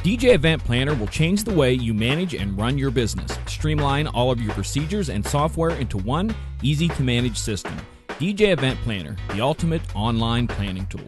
DJ Event Planner will change the way you manage and run your business. Streamline all of your procedures and software into one easy-to-manage system. DJ Event Planner, the ultimate online planning tool.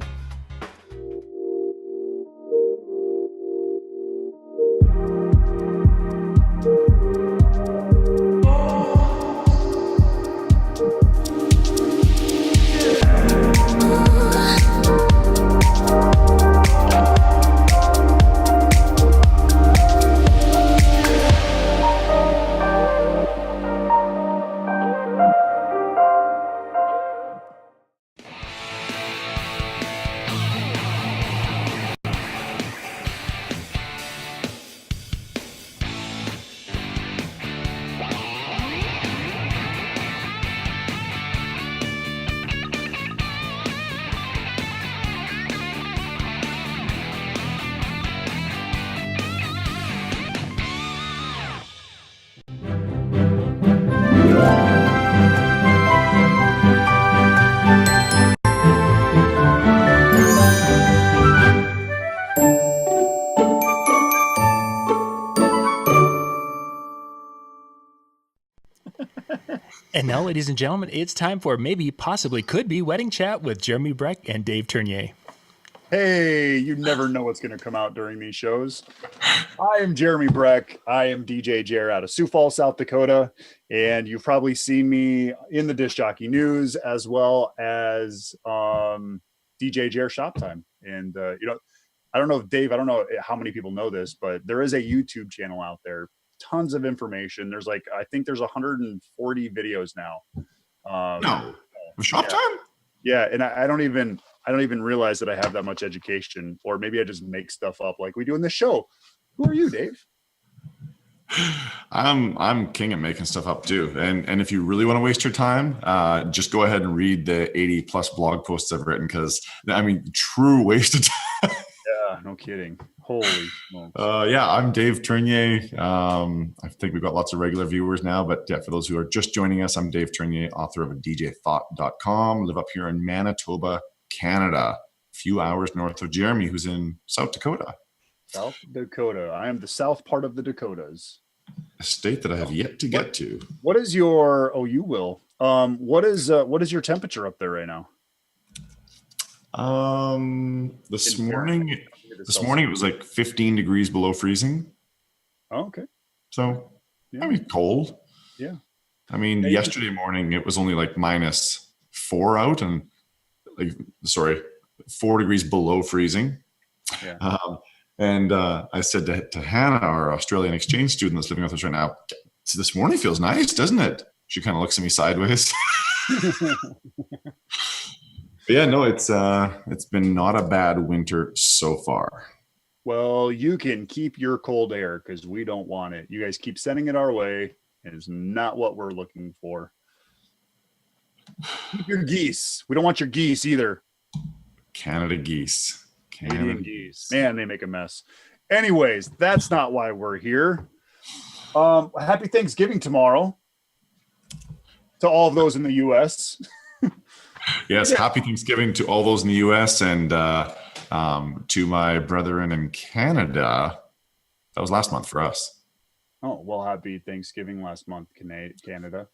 And now, ladies and gentlemen, it's time for Maybe Possibly Could Be Wedding Chat with Jeremy Brech and Dave Ternier. Hey, you never know what's going to come out during these shows. I am Jeremy Brech. I am DJ Jer out of Sioux Falls, South Dakota. And you've probably seen me in the Disc Jockey News as well as DJ Jer Shop Time. And, I don't know if Dave, I don't know how many people know this, but there is a YouTube channel out there. Tons of information. There's I think there's 140 videos now. No, Shop Time? Yeah. And I don't even realize that I have that much education, or maybe I just make stuff up like we do in this show. Who are you, Dave? I'm king at making stuff up too. And if you really want to waste your time, just go ahead and read the 80 plus blog posts I've written, because true waste of time. Yeah, no kidding. Holy smokes. I'm Dave Ternier. I think we've got lots of regular viewers now, but yeah, for those who are just joining us, I'm Dave Ternier, author of DJThought.com. Live up here in Manitoba, Canada, a few hours north of Jeremy, who's in South Dakota. South Dakota. I am the south part of the Dakotas. A state that I have yet to get to. What is your? Oh, you will. What is your temperature up there right now? This morning it was like 15 degrees below freezing. Oh, okay. So, yeah. Cold. Yeah. Yesterday morning it was only like -4 out and 4 degrees below freezing. Yeah. I said to Hannah, our Australian exchange student that's living with us right now, this morning feels nice, doesn't it? She kind of looks at me sideways. But yeah, no, it's been not a bad winter so far. Well, you can keep your cold air because we don't want it. You guys keep sending it our way. It is not what we're looking for. Keep your geese. We don't want your geese either. Canada geese. Canadian geese. Man, they make a mess. Anyways, that's not why we're here. Happy Thanksgiving tomorrow to all of those in the U.S. Yes, happy Thanksgiving to all those in the U.S. and to my brethren in Canada. That was last month for us. Oh, well, happy Thanksgiving last month, Canada.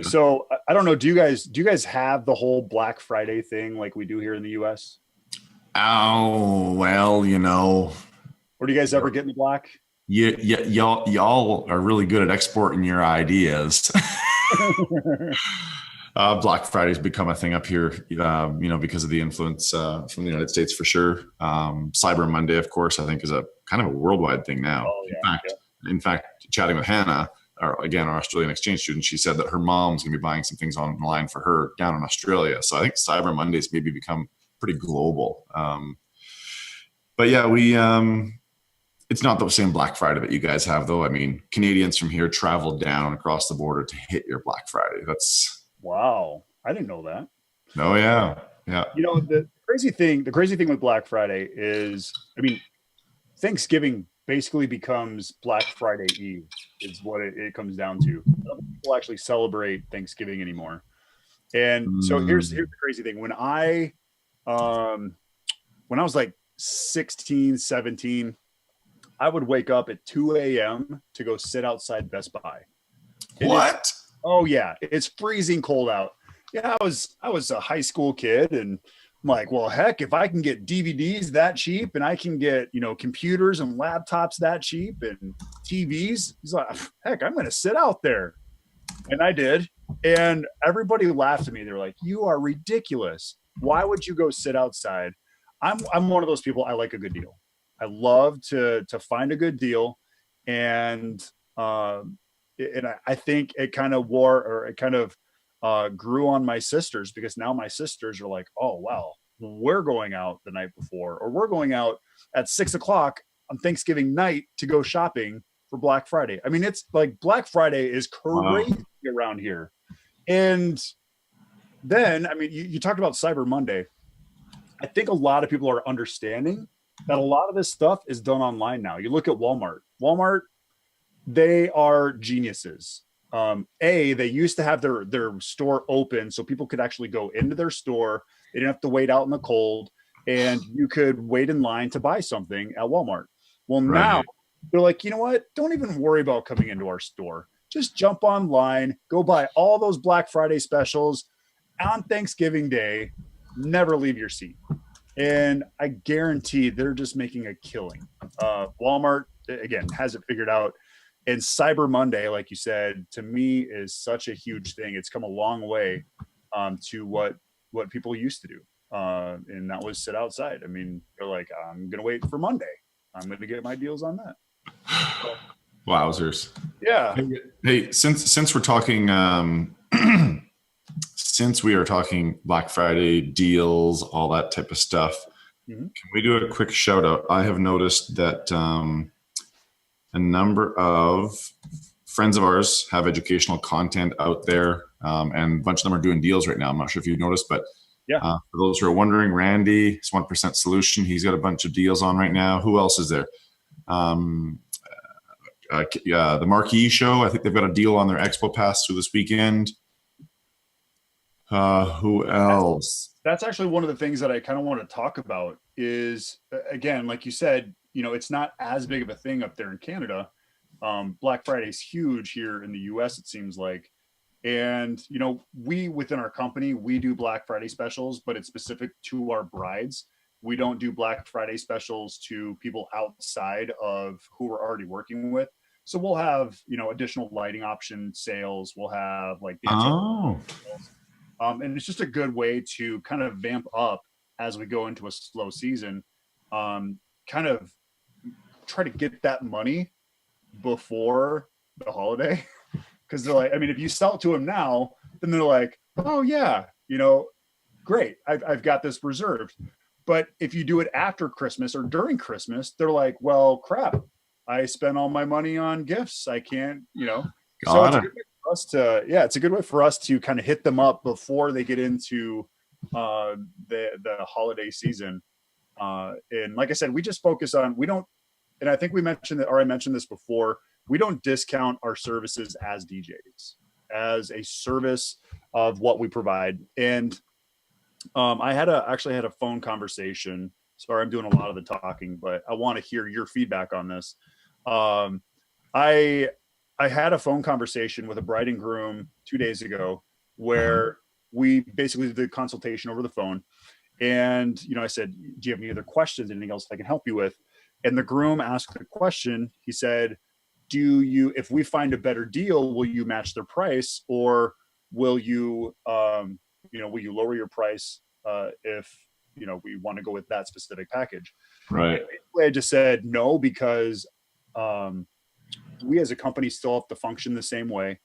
So I don't know. Do you guys have the whole Black Friday thing like we do here in the U.S.? Oh, well, Or do you guys ever get in the black? Y'all are really good at exporting your ideas. Black Friday's become a thing up here, because of the influence from the United States for sure. Cyber Monday, of course, I think is a kind of a worldwide thing now. Oh, yeah, in fact, chatting with Hannah, our Australian exchange student, she said that her mom's going to be buying some things online for her down in Australia. So I think Cyber Mondays maybe become pretty global. But yeah, it's not the same Black Friday that you guys have, though. Canadians from here travel down across the border to hit your Black Friday. Wow. I didn't know that. Oh, yeah. Yeah. The crazy thing with Black Friday is, Thanksgiving basically becomes Black Friday Eve is what it comes down to. People actually celebrate Thanksgiving anymore. And so here's the crazy thing. When I was like 16, 17, I would wake up at 2 a.m. to go sit outside Best Buy. What? Oh yeah, it's freezing cold out. Yeah, I was a high school kid, and I'm like, well, heck, if I can get DVDs that cheap, and I can get computers and laptops that cheap, and TVs, he's like, heck, I'm gonna sit out there, and I did, and everybody laughed at me. They're like, you are ridiculous. Why would you go sit outside? I'm one of those people. I like a good deal. I love to find a good deal, and I think it kind of grew on my sisters, because now my sisters are like, oh wow, we're going out the night before, or we're going out at 6:00 on Thanksgiving night to go shopping for Black Friday. I mean, it's like Black Friday is crazy around here. And then, I mean, you talked about Cyber Monday. I think a lot of people are understanding that a lot of this stuff is done online now. You look at Walmart, they are geniuses. They used to have their store open so people could actually go into their store. They didn't have to wait out in the cold, and you could wait in line to buy something at Walmart. Well, now they're like, you know what? Don't even worry about coming into our store. Just jump online, go buy all those Black Friday specials on Thanksgiving Day. Never leave your seat. And I guarantee they're just making a killing. Walmart, again, has it figured out. And Cyber Monday, like you said, to me is such a huge thing. It's come a long way to what people used to do. And that was sit outside. I mean, they're like, I'm going to wait for Monday. I'm going to get my deals on that. So, wowzers. Yeah. Hey, since we're talking, since we are talking Black Friday deals, all that type of stuff, can we do a quick shout out? I have noticed that a number of friends of ours have educational content out there, and a bunch of them are doing deals right now. I'm not sure if you've noticed, but for those who are wondering, Randy, it's 1% Solution. He's got a bunch of deals on right now. Who else is there? The Marquee Show. I think they've got a deal on their Expo Pass through this weekend. Who else? That's actually one of the things that I kind of want to talk about is, again, like you said, it's not as big of a thing up there in Canada. Black Friday is huge here in the US, it seems like. And, we within our company, we do Black Friday specials, but it's specific to our brides. We don't do Black Friday specials to people outside of who we're already working with. So we'll have, additional lighting option sales. We'll have like sales. And it's just a good way to kind of vamp up as we go into a slow season, kind of try to get that money before the holiday. Because they're like, I mean, if you sell it to them now, then they're like, oh yeah, great, I've got this reserved. But if you do it after Christmas or during Christmas, they're like, well, crap, I spent all my money on gifts. I can't, So it's a good way for us to, it's a good way for us to kind of hit them up before they get into the holiday season. And like I said, we just focus on, we don't, and I think we mentioned that, or I mentioned this before, we don't discount our services as DJs, as a service of what we provide. And I actually had a phone conversation. Sorry, I'm doing a lot of the talking, but I want to hear your feedback on this. I had a phone conversation with a bride and groom 2 days ago where we basically did the consultation over the phone. And, I said, do you have any other questions? Anything else I can help you with? And the groom asked the question. He said, if we find a better deal, will you match their price, or will you, will you lower your price if, we want to go with that specific package? Right. I just said no, because we as a company still have to function the same way.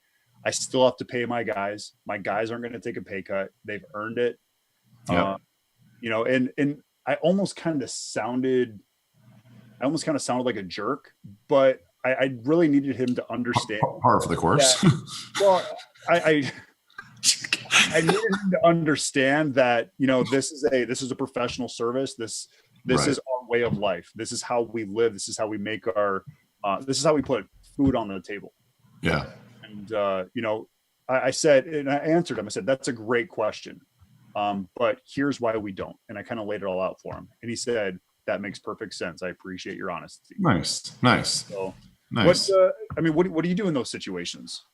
I still have to pay my guys. My guys aren't going to take a pay cut. They've earned it. Yeah. And I almost kind of sounded like a jerk, but I really needed him to understand. Par for the course. Well, I needed him to understand that, this is a professional service. This is our way of life. This is how we live. This is how we make this is how we put food on the table. Yeah. And, I said, and I answered him, I said, that's a great question. But here's why we don't. And I kind of laid it all out for him. And he said, that makes perfect sense. I appreciate your honesty. Nice. So, Nice. What do you do in those situations?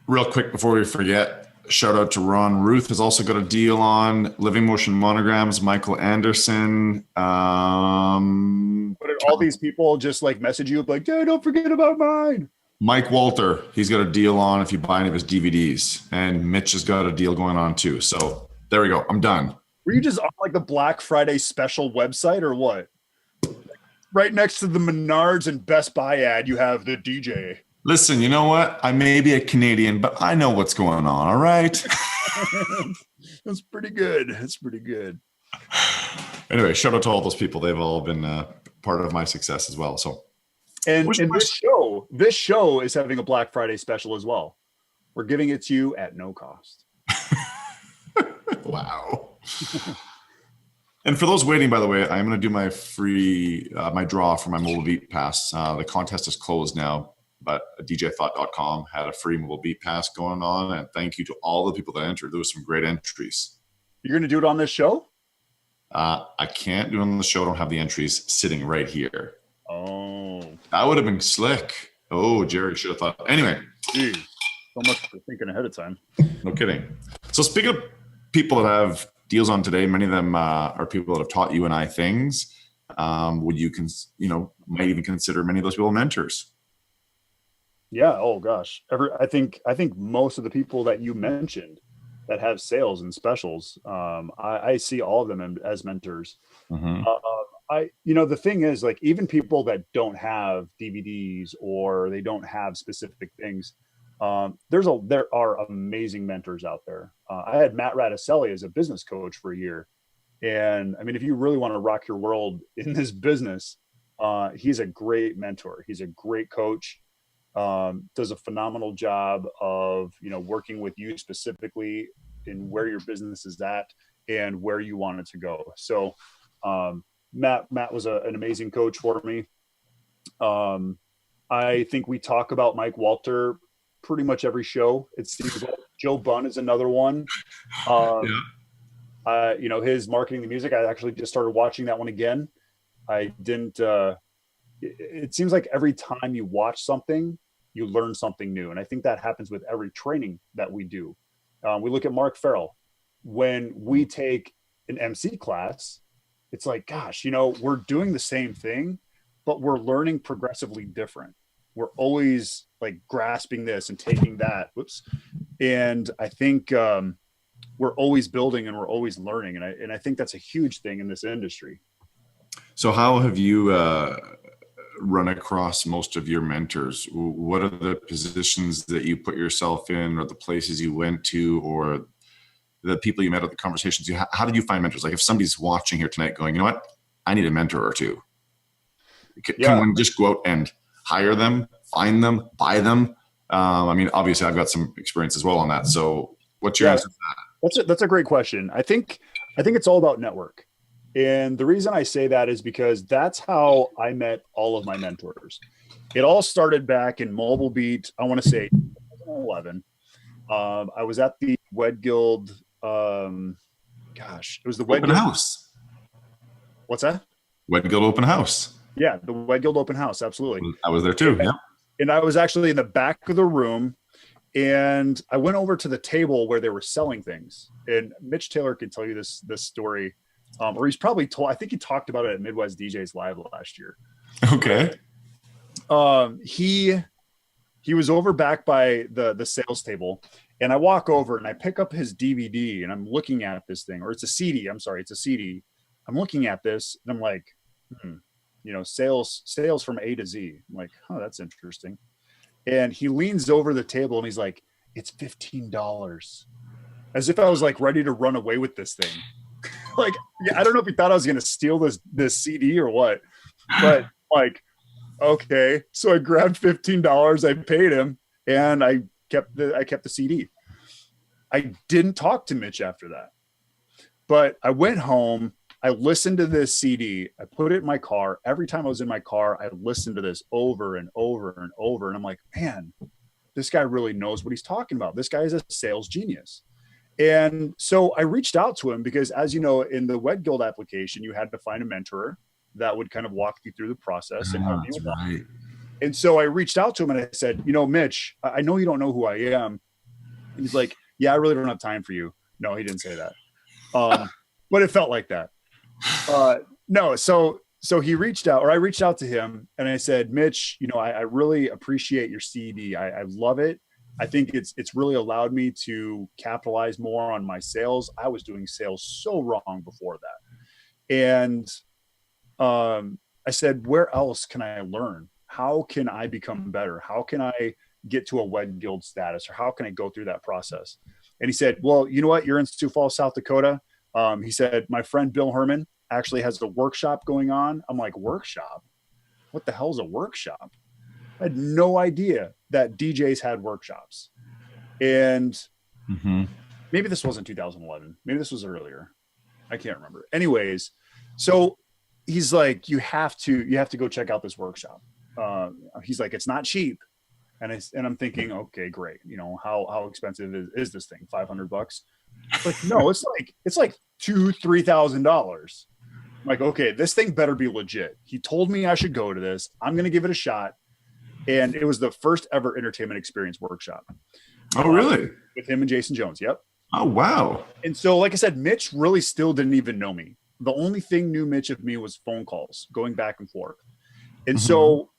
Real quick before we forget, shout out to Ron Ruth has also got a deal on Living Motion Monograms. Michael Anderson. What did all these people just like message you like, yeah, don't forget about mine? Mike Walter, he's got a deal on if you buy any of his DVDs, and Mitch has got a deal going on too. So there we go. I'm done. Were you just on like the Black Friday special website or what? Right next to the Menards and Best Buy ad, you have the DJ. Listen, you know what? I may be a Canadian, but I know what's going on. All right. That's pretty good. That's pretty good. Anyway, shout out to all those people. They've all been part of my success as well. So, and this show is having a Black Friday special as well. We're giving it to you at no cost. Wow. And for those waiting, by the way, I'm going to do my free, my draw for my mobile beat pass. The contest is closed now, but djthought.com had a free mobile beat pass going on. And thank you to all the people that entered. There was some great entries. You're going to do it on this show? I can't do it on the show. I don't have the entries sitting right here. Oh. That would have been slick. Oh, Jerry should have thought. Anyway. Geez, so much for thinking ahead of time. No kidding. So speaking of people that have deals on today, many of them are people that have taught you and I things. Would you, might even consider many of those people mentors? Yeah. Oh gosh. I think most of the people that you mentioned that have sales and specials, I see all of them as mentors. Mm-hmm. The thing is, like, even people that don't have DVDs or they don't have specific things, there are amazing mentors out there. I had Matt Radicelli as a business coach for a year. And I mean, if you really want to rock your world in this business, he's a great mentor. He's a great coach, does a phenomenal job of, working with you specifically in where your business is at and where you want it to go. So, Matt was an amazing coach for me. I think we talk about Mike Walter pretty much every show. It seems like Joe Bunn is another one. His Marketing the Music, I actually just started watching that one again. I didn't, it seems like every time you watch something, you learn something new. And I think that happens with every training that we do. We look at Mark Farrell. When we take an MC class, it's like, gosh, we're doing the same thing, but we're learning progressively different. We're always like grasping this and taking that. Whoops. And I think we're always building and we're always learning. And I think that's a huge thing in this industry. So how have you run across most of your mentors? What are the positions that you put yourself in, or the places you went to, or the people you met at the conversations how did you find mentors? Like if somebody's watching here tonight going, you know what, I need a mentor or two. Can one just go out and hire them, find them, buy them? Obviously I've got some experience as well on that. So what's your answer to that? That's a great question. I think it's all about network. And the reason I say that is because that's how I met all of my mentors. It all started back in Mobile Beat, I want to say 2011. I was at the Wed Guild. It was the Wed Open Guild House. What's that? Wed Guild Open House. Yeah, the Wed Guild Open House. Absolutely. I was there too. Yeah. And I was actually in the back of the room, and I went over to the table where they were selling things. And Mitch Taylor could tell you this story, or he's probably told. I think he talked about it at Midwest DJs Live last year. Okay. He was over back by the sales table, and I walk over and I pick up his DVD and I'm looking at this thing, or it's a CD. I'm sorry, it's a CD. I'm looking at this and I'm like, sales from A to Z. I'm like, oh, that's interesting. And he leans over the table and he's like, it's $15. As if I was like ready to run away with this thing. Like, I don't know if he thought I was going to steal this CD or what, but like, okay. So I grabbed $15. I paid him and I kept the CD. I didn't talk to Mitch after that, but I went home. I listened to this CD. I put it in my car. Every time I was in my car, I listened to this over and over and over. And I'm like, man, this guy really knows what he's talking about. This guy is a sales genius. And so I reached out to him because, as you know, in the Wed Guild application, you had to find a mentor that would kind of walk you through the process and help you along. Right. And so I reached out to him and I said, Mitch, I know you don't know who I am. And he's like, yeah, I really don't have time for you. No, he didn't say that. But it felt like that. No. So he reached out, or I reached out to him and I said, Mitch, I really appreciate your CD. I love it. I think it's really allowed me to capitalize more on my sales. I was doing sales so wrong before that. And I said, where else can I learn? How can I become better? How can I get to a Wed Guild status, or how can I go through that process? And he said, well, you know what? You're in Sioux Falls, South Dakota. He said, my friend Bill Hermann actually has a workshop going on. I'm like, workshop? What the hell is a workshop? I had no idea that DJs had workshops. And maybe this wasn't 2011. Maybe this was earlier. I can't remember. Anyways, so he's like, you have to go check out this workshop. He's like, it's not cheap. And I'm thinking, okay, great. How expensive is this thing? $500? Like, no, it's like $2,000-$3,000. I'm like, okay, this thing better be legit. He told me I should go to this. I'm going to give it a shot. And it was the first ever entertainment experience workshop. Oh, really? With him and Jason Jones. Yep. Oh, wow. And so, like I said, Mitch really still didn't even know me. The only thing knew Mitch of me was phone calls going back and forth. And so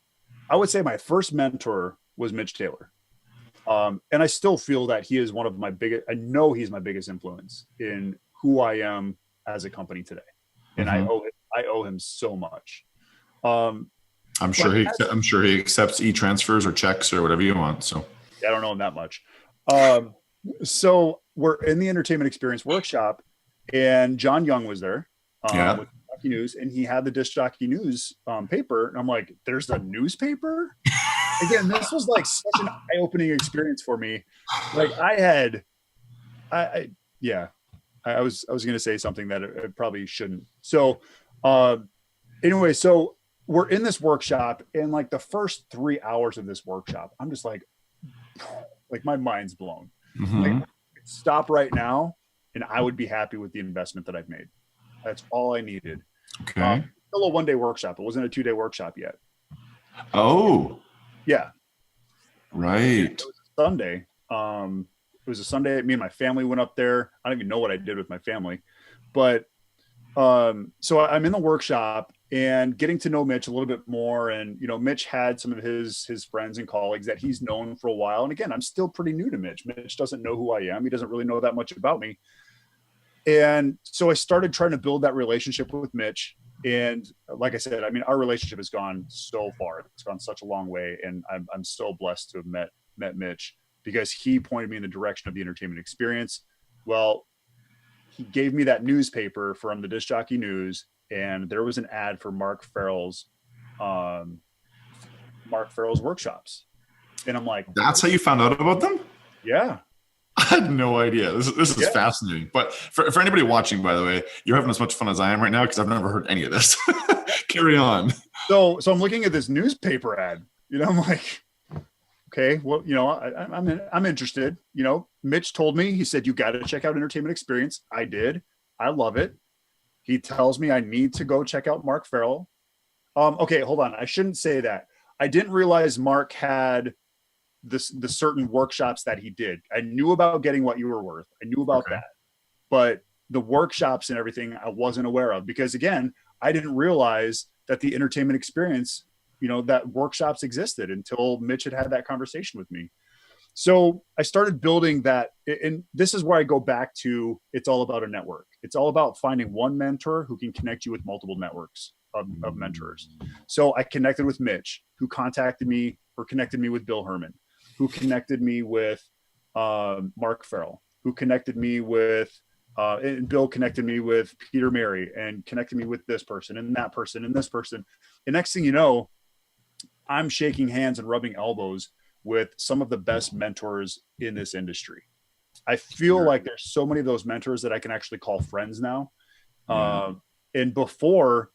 I would say my first mentor was Mitch Taylor. And I still feel that he is one of my biggest, I know he's my biggest influence in who I am as a company today. And I owe him so much. I'm sure he accepts e-transfers or checks or whatever you want. So I don't know him that much. So we're in the entertainment experience workshop, and John Young was there with Jockey News, and he had the Disc Jockey News paper. And I'm like, there's a newspaper? Again, this was like such an eye-opening experience for me. Like I was going to say something that I probably shouldn't. So anyway, so we're in this workshop, and like the first 3 hours of this workshop, I'm just like my mind's blown. Like, stop right now, and I would be happy with the investment that I've made. That's all I needed. Okay. Still a one-day workshop. It wasn't a 2-day workshop yet. Oh. Yeah. Right. It was a Sunday. It was a Sunday. Me and my family went up there. I don't even know what I did with my family, but so I'm in the workshop and getting to know Mitch a little bit more. And, Mitch had some of his friends and colleagues that he's known for a while. And again, I'm still pretty new to Mitch. Mitch doesn't know who I am. He doesn't really know that much about me. And so I started trying to build that relationship with Mitch. And like I said, I mean, our relationship has gone so far. It's gone such a long way. And I'm so blessed to have met Mitch, because he pointed me in the direction of the entertainment experience. Well, he gave me that newspaper from the Disc Jockey News, and there was an ad for Mark Farrell's workshops. And I'm like, that's how you found out about them? Yeah. I had no idea. This is fascinating. But for anybody watching, by the way, you're having as much fun as I am right now, because I've never heard any of this. Carry on. So I'm looking at this newspaper ad. I'm like, okay, well, I'm interested. Mitch told me, he said, you got to check out Entertainment Experience. I did. I love it. He tells me I need to go check out Mark Farrell. Okay, hold on. I shouldn't say that. I didn't realize Mark had the certain workshops that he did. I knew about Getting What You Were Worth. I knew about that, but the workshops and everything I wasn't aware of, because again, I didn't realize that the Entertainment Experience, that workshops existed until Mitch had that conversation with me. So I started building that. And this is where I go back to, it's all about a network. It's all about finding one mentor who can connect you with multiple networks of mentors. So I connected with Mitch, who connected me with Bill Hermann, who connected me with Mark Farrell, who connected me with, and Bill connected me with Peter Mary, and connected me with this person and that person and this person. And next thing you know, I'm shaking hands and rubbing elbows with some of the best mentors in this industry. I feel like there's so many of those mentors that I can actually call friends now. And before,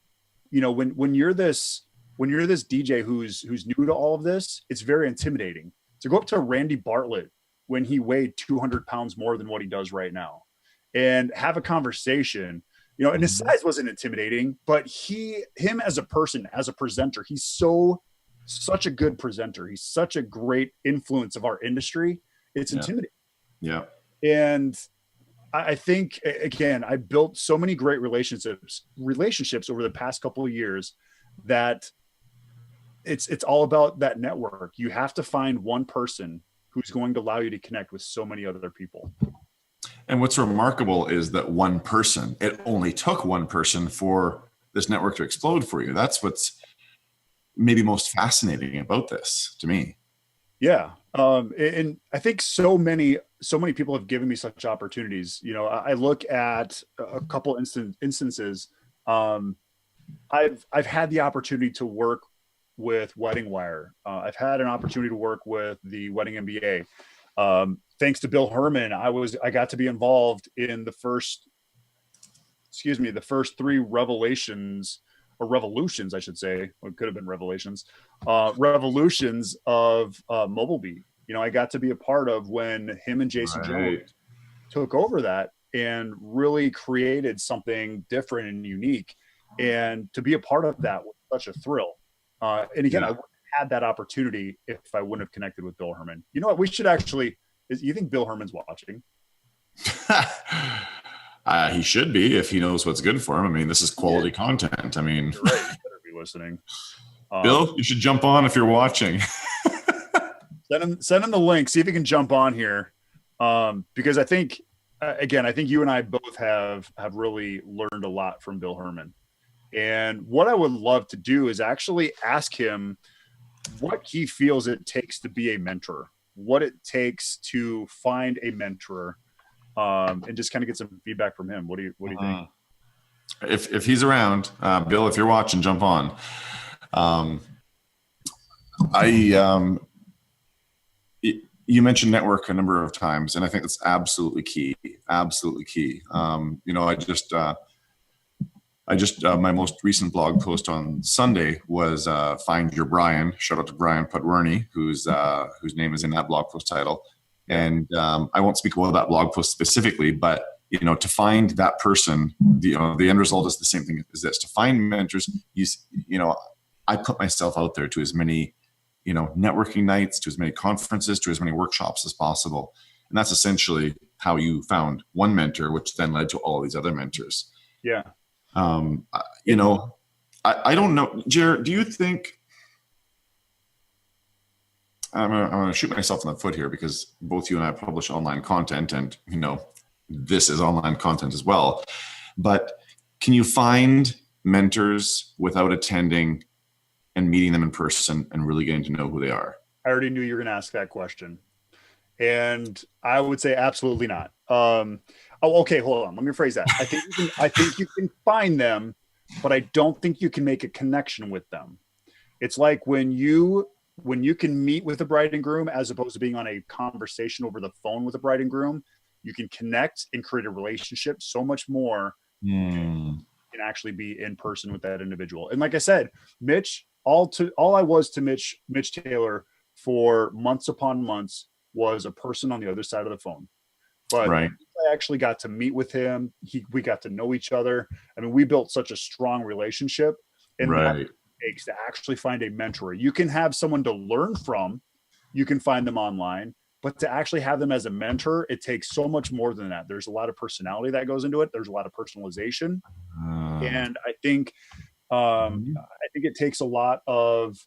when you're this DJ who's new to all of this, it's very intimidating to go up to Randy Bartlett when he weighed 200 pounds more than what he does right now, and have a conversation. You know, and his size wasn't intimidating, but him as a person, as a presenter, he's such a good presenter. He's such a great influence of our industry. It's intimidating. Yeah. And I think, again, I built so many great relationships over the past couple of years that it's all about that network. You have to find one person who's going to allow you to connect with so many other people. And what's remarkable is that one person, it only took one person for this network to explode for you. That's what's maybe most fascinating about this to me. Yeah. And I think so many people have given me such opportunities. You know, I look at a couple instances. I've had the opportunity to work with Wedding Wire. I've had an opportunity to work with the Wedding MBA. Thanks to Bill Hermann, I got to be involved in the first 3 revolutions, I should say. Well, it could have been revolutions of Mobile Beat. You know, I got to be a part of when him and Jason Jones took over that and really created something different and unique. And to be a part of that was such a thrill. And again, I wouldn't have had that opportunity if I wouldn't have connected with Bill Hermann. You know what? We should actually. You think Bill Hermann's watching? He should be, if he knows what's good for him. I mean, this is quality content. I mean, you're right. You better be listening. Bill, you should jump on if you're watching. Send him the link. See if he can jump on here, because I think you and I both have really learned a lot from Bill Hermann. And what I would love to do is actually ask him what he feels it takes to be a mentor, what it takes to find a mentor, and just kind of get some feedback from him. What do you think? If he's around, Bill, if you're watching, jump on. You mentioned network a number of times, and I think that's absolutely key. Absolutely key. You know, I just my most recent blog post on Sunday was Find Your Brian. Shout out to Brian Pudwerney, whose name is in that blog post title. And I won't speak about that blog post specifically, but you know, to find that person, the end result is the same thing as this. To find mentors, you know, I put myself out there to as many, you know, networking nights, to as many conferences, to as many workshops as possible. And that's essentially how you found one mentor, which then led to all these other mentors. Yeah. You know, I don't know, Jared, do you think, I'm going to shoot myself in the foot here because both you and I publish online content, and, you know, this is online content as well, but can you find mentors without attending and meeting them in person and really getting to know who they are? I already knew you were going to ask that question, and I would say absolutely not. Okay, hold on. Let me rephrase that. I think you can find them, but I don't think you can make a connection with them. It's like when you can meet with the bride and groom as opposed to being on a conversation over the phone with the bride and groom, you can connect and create a relationship so much more than can actually be in person with that individual. And like I said, Mitch, all I was to Mitch Taylor for months upon months was a person on the other side of the phone. But I actually got to meet with him. We got to know each other. I mean, we built such a strong relationship. And that it takes to actually find a mentor. You can have someone to learn from. You can find them online. But to actually have them as a mentor, it takes so much more than that. There's a lot of personality that goes into it. There's a lot of personalization. And I think it takes a lot of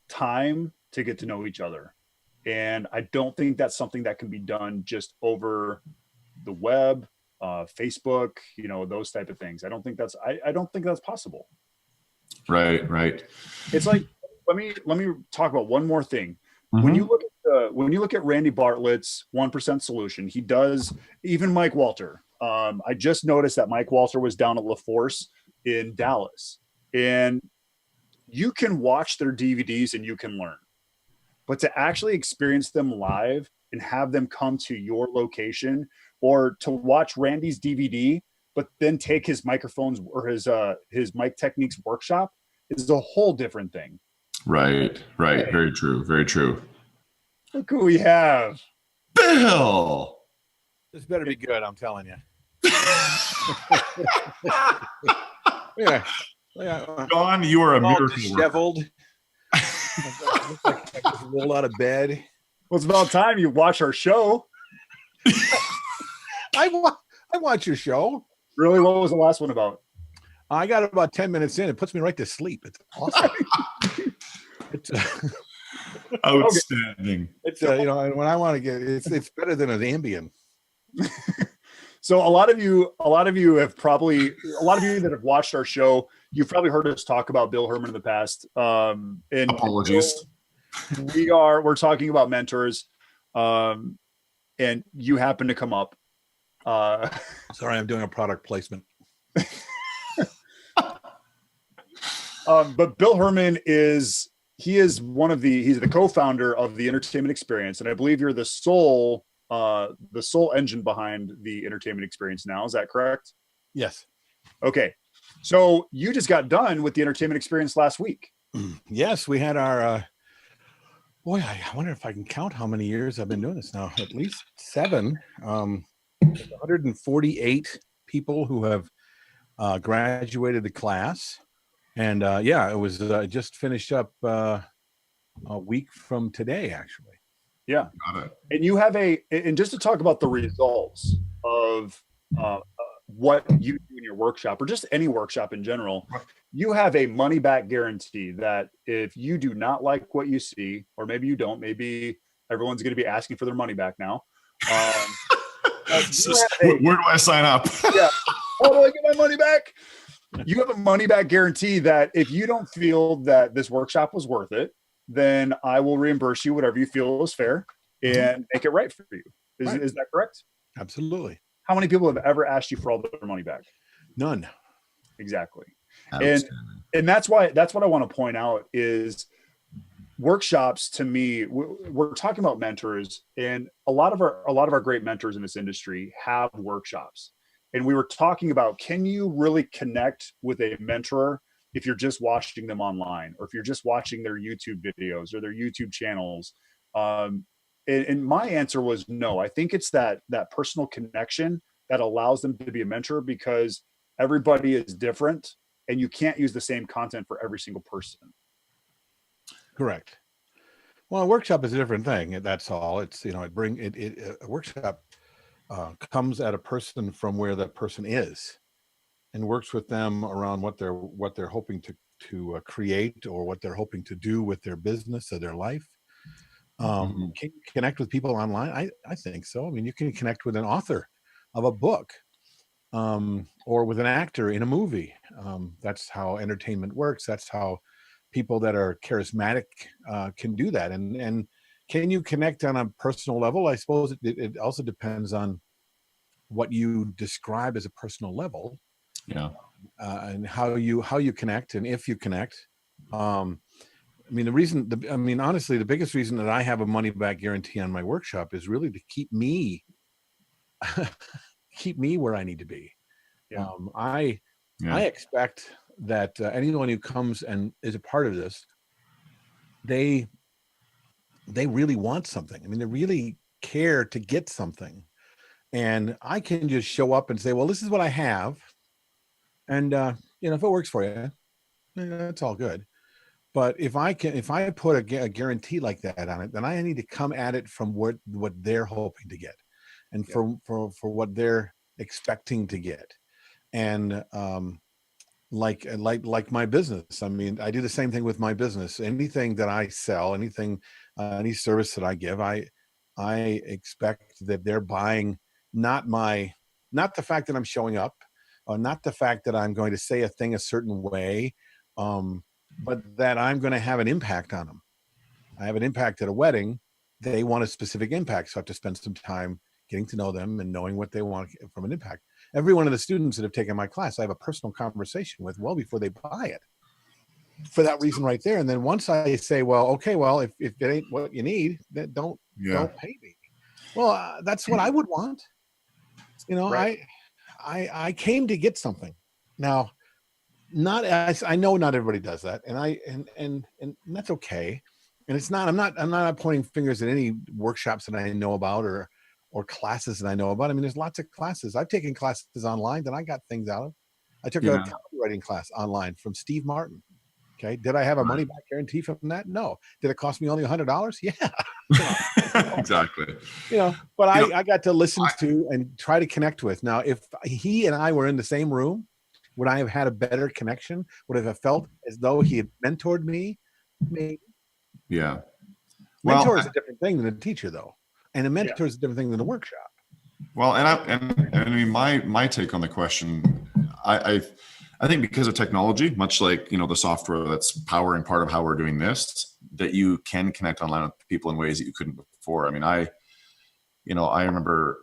time to get to know each other. And I don't think that's something that can be done just over the web, Facebook, you know, those type of things. I don't think that's possible. Right. It's like, let me talk about one more thing. When you look at Randy Bartlett's 1% solution, he does, even Mike Walter. I just noticed that Mike Walter was down at LaForce in Dallas, and you can watch their DVDs and you can learn, but to actually experience them live and have them come to your location, or to watch Randy's DVD, but then take his microphones or his mic techniques workshop, is a whole different thing. Right. Very true. Very true. Look who we have. Bill. This better be good, I'm telling you. Yeah. Don, you are a all miracle worker. disheveled. Looks like I just rolled out of bed. Well, it's about time you watch our show. I watch your show. Really? What was the last one about? I got about 10 minutes in. It puts me right to sleep. It's awesome. It's outstanding. It's when I want to get it's better than an Ambien. So a lot of you that have watched our show, you've probably heard us talk about Bill Hermann in the past. And Apologies. We're talking about mentors, and you happen to come up. Sorry, I'm doing a product placement. But Bill Hermann is the co-founder of the Entertainment Experience, and I believe you're the sole engine behind the Entertainment Experience now. Is that correct? Yes. Okay. So you just got done with the Entertainment Experience last week. Yes, we had our boy, I wonder if I can count how many years I've been doing this now. At least 7. 148 people who have graduated the class. And it was just finished up a week from today, actually. Yeah. Got it. And you have and just to talk about the results of what you do in your workshop, or just any workshop in general, you have a money back guarantee that if you do not like what you see, or maybe you don't, maybe everyone's going to be asking for their money back now. Where do I sign up? Yeah. How do I get my money back? You have a money back guarantee that if you don't feel that this workshop was worth it, then I will reimburse you whatever you feel is fair and make it right for you. Is that correct? Absolutely. How many people have ever asked you for all their money back? None. Exactly. And that's what I want to point out is workshops. To me, we're talking about mentors, and a lot of our great mentors in this industry have workshops. And we were talking about, can you really connect with a mentor if you're just watching them online, or if you're just watching their YouTube videos or their YouTube channels? And my answer was no. I think it's that personal connection that allows them to be a mentor, because everybody is different and you can't use the same content for every single person. Correct. Well, a workshop is a different thing. That's all. It's, a workshop comes at a person from where that person is, and works with them around what they're hoping to create, or what they're hoping to do with their business or their life. Can you connect with people online? I think so. I mean, you can connect with an author of a book, or with an actor in a movie. That's how entertainment works. That's how people that are charismatic can do that. And can you connect on a personal level? I suppose it also depends on what you describe as a personal level. Yeah. And how you connect, and if you connect. Honestly, the biggest reason that I have a money back guarantee on my workshop is really to keep me where I need to be. Yeah. I expect that anyone who comes and is a part of this, they really want something. I mean, they really care to get something. And I can just show up and say, well, this is what I have. And, if it works for you, that's all good. But if I put a guarantee like that on it, then I need to come at it from what they're hoping to get, and for what they're expecting to get. And like my business, I mean, I do the same thing with my business. Anything that I sell, any service that I give, I expect that they're buying not the fact that I'm showing up, or not the fact that I'm going to say a thing a certain way, but that I'm going to have an impact on them. I have an impact at a wedding. They want a specific impact, so I have to spend some time getting to know them and knowing what they want from an impact. Every one of the students that have taken my class, I have a personal conversation with well before they buy it, for that reason right there. And then once I say, if it ain't what you need, then don't pay me. Well, that's what I would want. Right. I came to get something. Now, I know not everybody does that, and that's okay. And it's not. I'm not pointing fingers at any workshops that I know about or classes that I know about. I mean, there's lots of classes. I've taken classes online that I got things out of. I took a copywriting class online from Steve Martin. Okay. Did I have a money back guarantee from that? No. Did it cost me only $100? Yeah. Exactly. But I got to listen to and try to connect with. Now, if he and I were in the same room, would I have had a better connection? Would I have felt as though he had mentored me? Maybe. Yeah. Mentor is a different thing than a teacher, though. And a mentor is a different thing than a workshop. Well, and I mean, my take on the question, I think because of technology, much like, the software that's powering part of how we're doing this, that you can connect online with people in ways that you couldn't before. I mean, I remember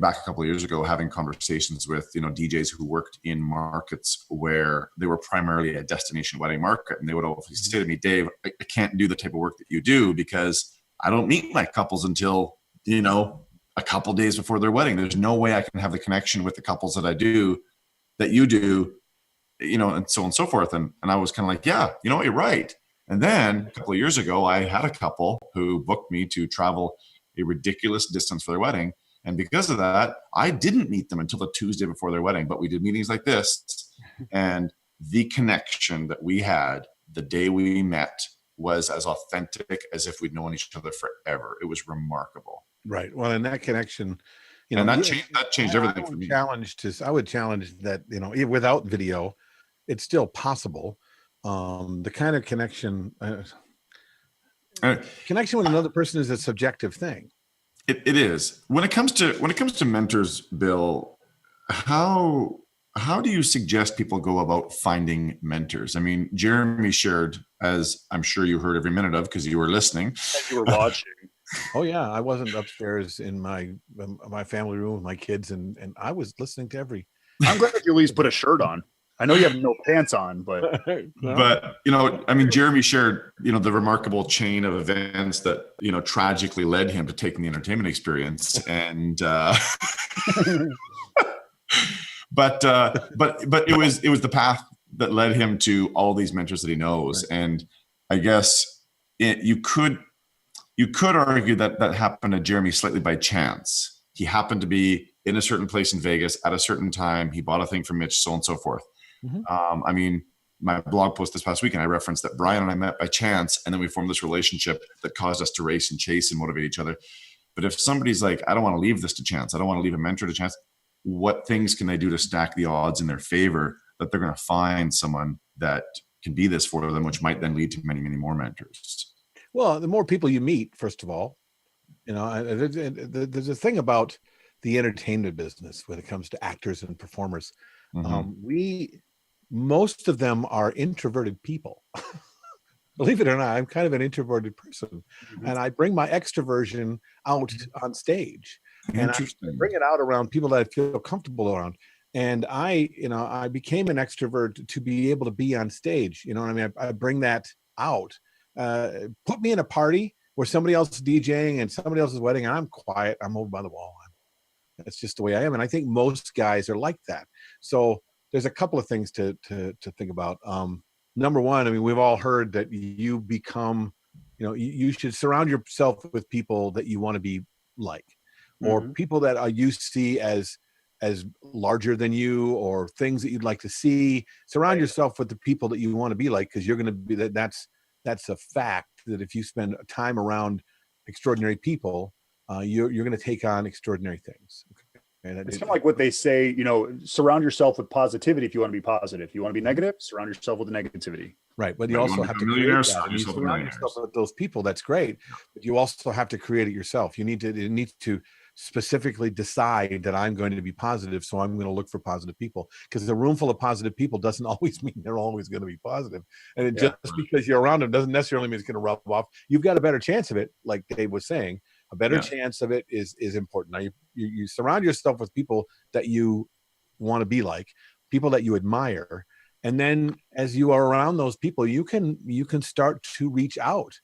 back a couple of years ago having conversations with, DJs who worked in markets where they were primarily a destination wedding market. And they would always say to me, Dave, I can't do the type of work that you do because I don't meet my couples until, a couple days before their wedding. There's no way I can have the connection with the couples that I do, that you do, and so on and so forth. And I was kind of like, yeah, you're right. And then a couple of years ago, I had a couple who booked me to travel a ridiculous distance for their wedding. And because of that, I didn't meet them until the Tuesday before their wedding, but we did meetings like this. And the connection that we had the day we met was as authentic as if we'd known each other forever. It was remarkable. Right. Well, and that connection, and that changed everything for me. I would challenge that, without video, it's still possible. The kind of connection with another person is a subjective thing. It is. When it comes to mentors, Bill, how do you suggest people go about finding mentors? I mean, Jeremy shared, as I'm sure you heard every minute of because you were listening. As you were watching. Oh yeah, I wasn't upstairs in my family room with my kids, and I was listening to every. I'm glad you at least put a shirt on. I know you have no pants on, but Jeremy shared, the remarkable chain of events that, tragically led him to taking the entertainment experience. And, but it was the path that led him to all these mentors that he knows. Right. And I guess you could argue that happened to Jeremy slightly by chance. He happened to be in a certain place in Vegas at a certain time. He bought a thing from Mitch, so on and so forth. Mm-hmm. My blog post this past weekend, I referenced that Brian and I met by chance, and then we formed this relationship that caused us to race and chase and motivate each other. But if somebody's like, I don't want to leave this to chance, I don't want to leave a mentor to chance, what things can they do to stack the odds in their favor that they're going to find someone that can be this for them, which might then lead to many, many more mentors? Well, the more people you meet, first of all, there's a thing about the entertainment business when it comes to actors and performers. Mm-hmm. Most of them are introverted people. Believe it or not, I'm kind of an introverted person, and I bring my extroversion out on stage, and I bring it out around people that I feel comfortable around. And I became an extrovert to be able to be on stage. You know what I mean? I bring that out. Put me in a party where somebody else is DJing and somebody else's wedding, and I'm quiet. I'm over by the wall. That's just the way I am. And I think most guys are like that. So there's a couple of things to think about. Number one, we've all heard that you become, you should surround yourself with people that you want to be like, or people that you see as larger than you, or things that you'd like to see. Surround yourself with the people that you want to be like, because you're going to be that's a fact that if you spend time around extraordinary people, you're going to take on extraordinary things. And it's kind of like what they say, surround yourself with positivity if you want to be positive. If you want to be negative, surround yourself with the negativity. Right. But you also have to create that. You surround yourself with those people. That's great. But you also have to create it yourself. You need to specifically decide that I'm going to be positive, so I'm going to look for positive people. Because a room full of positive people doesn't always mean they're always going to be positive. And just because you're around them doesn't necessarily mean it's going to rub off. You've got a better chance of it, like Dave was saying. A better chance of it is important. Now you surround yourself with people that you want to be like, people that you admire, and then as you are around those people, you can start to reach out.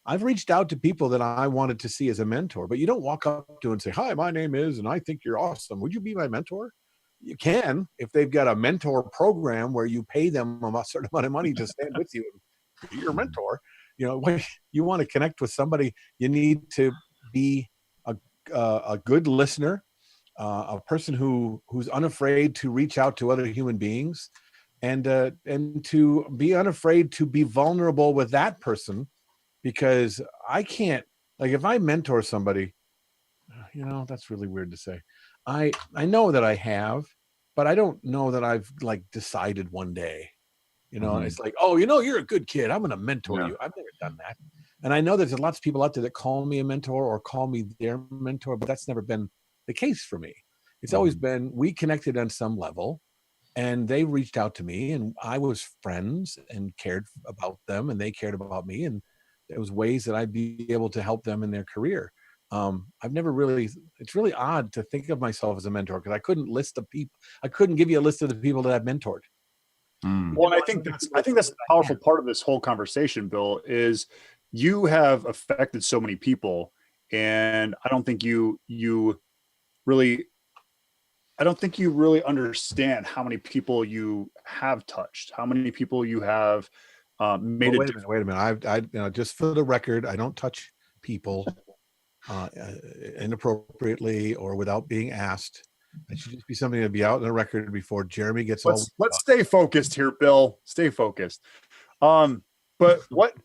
I've reached out to people that I wanted to see as a mentor, but you don't walk up to and say, "Hi, my name is, and I think you're awesome. Would you be my mentor?" You can, if they've got a mentor program where you pay them a certain amount of money to stand with you and be your mentor. You know, when you want to connect with somebody, you need to be a good listener, a person who's unafraid to reach out to other human beings, and to be unafraid to be vulnerable with that person, because I can't, like, if I mentor somebody, you know, that's really weird to say. I know that I have, but I don't know that I've like decided one day, you know, it's like, oh, you know, you're a good kid, I'm going to mentor you. I've never done that. And I know there's lots of people out there that call me a mentor or call me their mentor, but that's never been the case for me. It's always been, we connected on some level, and they reached out to me, and I was friends and cared about them, and they cared about me. And there was ways that I'd be able to help them in their career. I've never really, it's really odd to think of myself as a mentor, because I couldn't list the people. I couldn't give you a list of the people that I've mentored. Well, and I think that's the powerful part of this whole conversation, Bill, is you have affected so many people, and I don't think you really understand how many people you have touched, how many people you have made. Wait a minute. I you know, just for the record, I don't touch people inappropriately or without being asked. It should just be something to be out on the record before Jeremy gets all. Let's stay focused here, Bill. Stay focused. But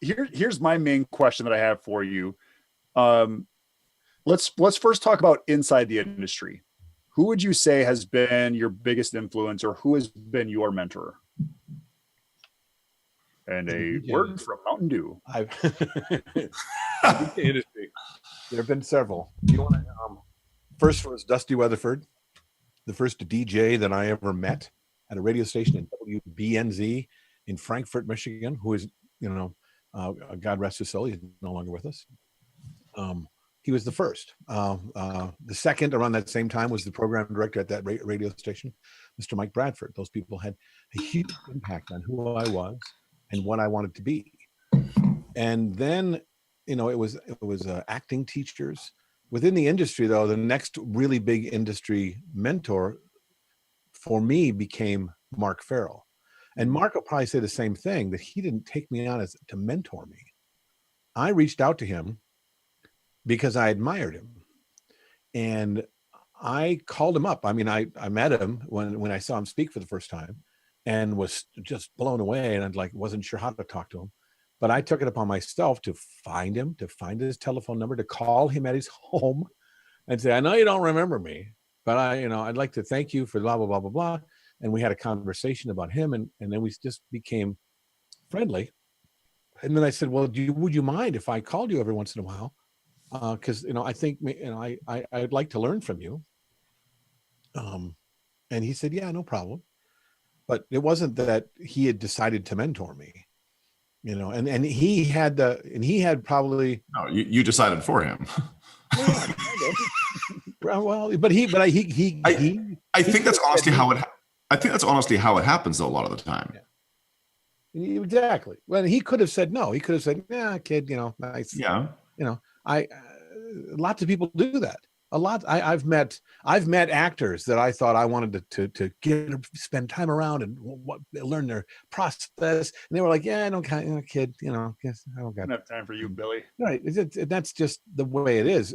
here's my main question that I have for you. Let's first talk about inside the industry. Who would you say has been your biggest influence, or who has been your mentor? And a word from Mountain Dew. Industry. There have been several. You want to? First was Dusty Weatherford, the first DJ that I ever met at a radio station in WBNZ in Frankfort, Michigan, who is, you know, God rest his soul, he's no longer with us. He was the first. The second, around that same time, was the program director at that radio station, Mr. Mike Bradford. Those people had a huge impact on who I was and what I wanted to be. And then, you know, it was acting teachers. Within the industry, though, the next really big industry mentor for me became Mark Farrell. And Mark will probably say the same thing, that he didn't take me on to mentor me. I reached out to him because I admired him. And I called him up. I mean, I met him when I saw him speak for the first time, and was just blown away, and wasn't sure how to talk to him. But I took it upon myself to find him, to find his telephone number, to call him at his home and say, I know you don't remember me, but I'd like to thank you for blah, blah, blah, blah, blah. And we had a conversation about him, and then we just became friendly. And then I said, well, would you mind if I called you every once in a while? Because, I think, I'd like to learn from you. And he said, yeah, no problem. But it wasn't that he had decided to mentor me, and he had probably. No, you decided for him. Yeah, well, but I think that's honestly how it happens though a lot of the time. Yeah. Exactly. Well, he could have said no. He could have said, yeah, kid, nice. Yeah. Lots of people do that. A lot. I've met actors that I thought I wanted to spend time around and learn their process, and they were like, "Yeah, I don't, kid, guess I don't have time for you, Billy." Right. That's just the way it is.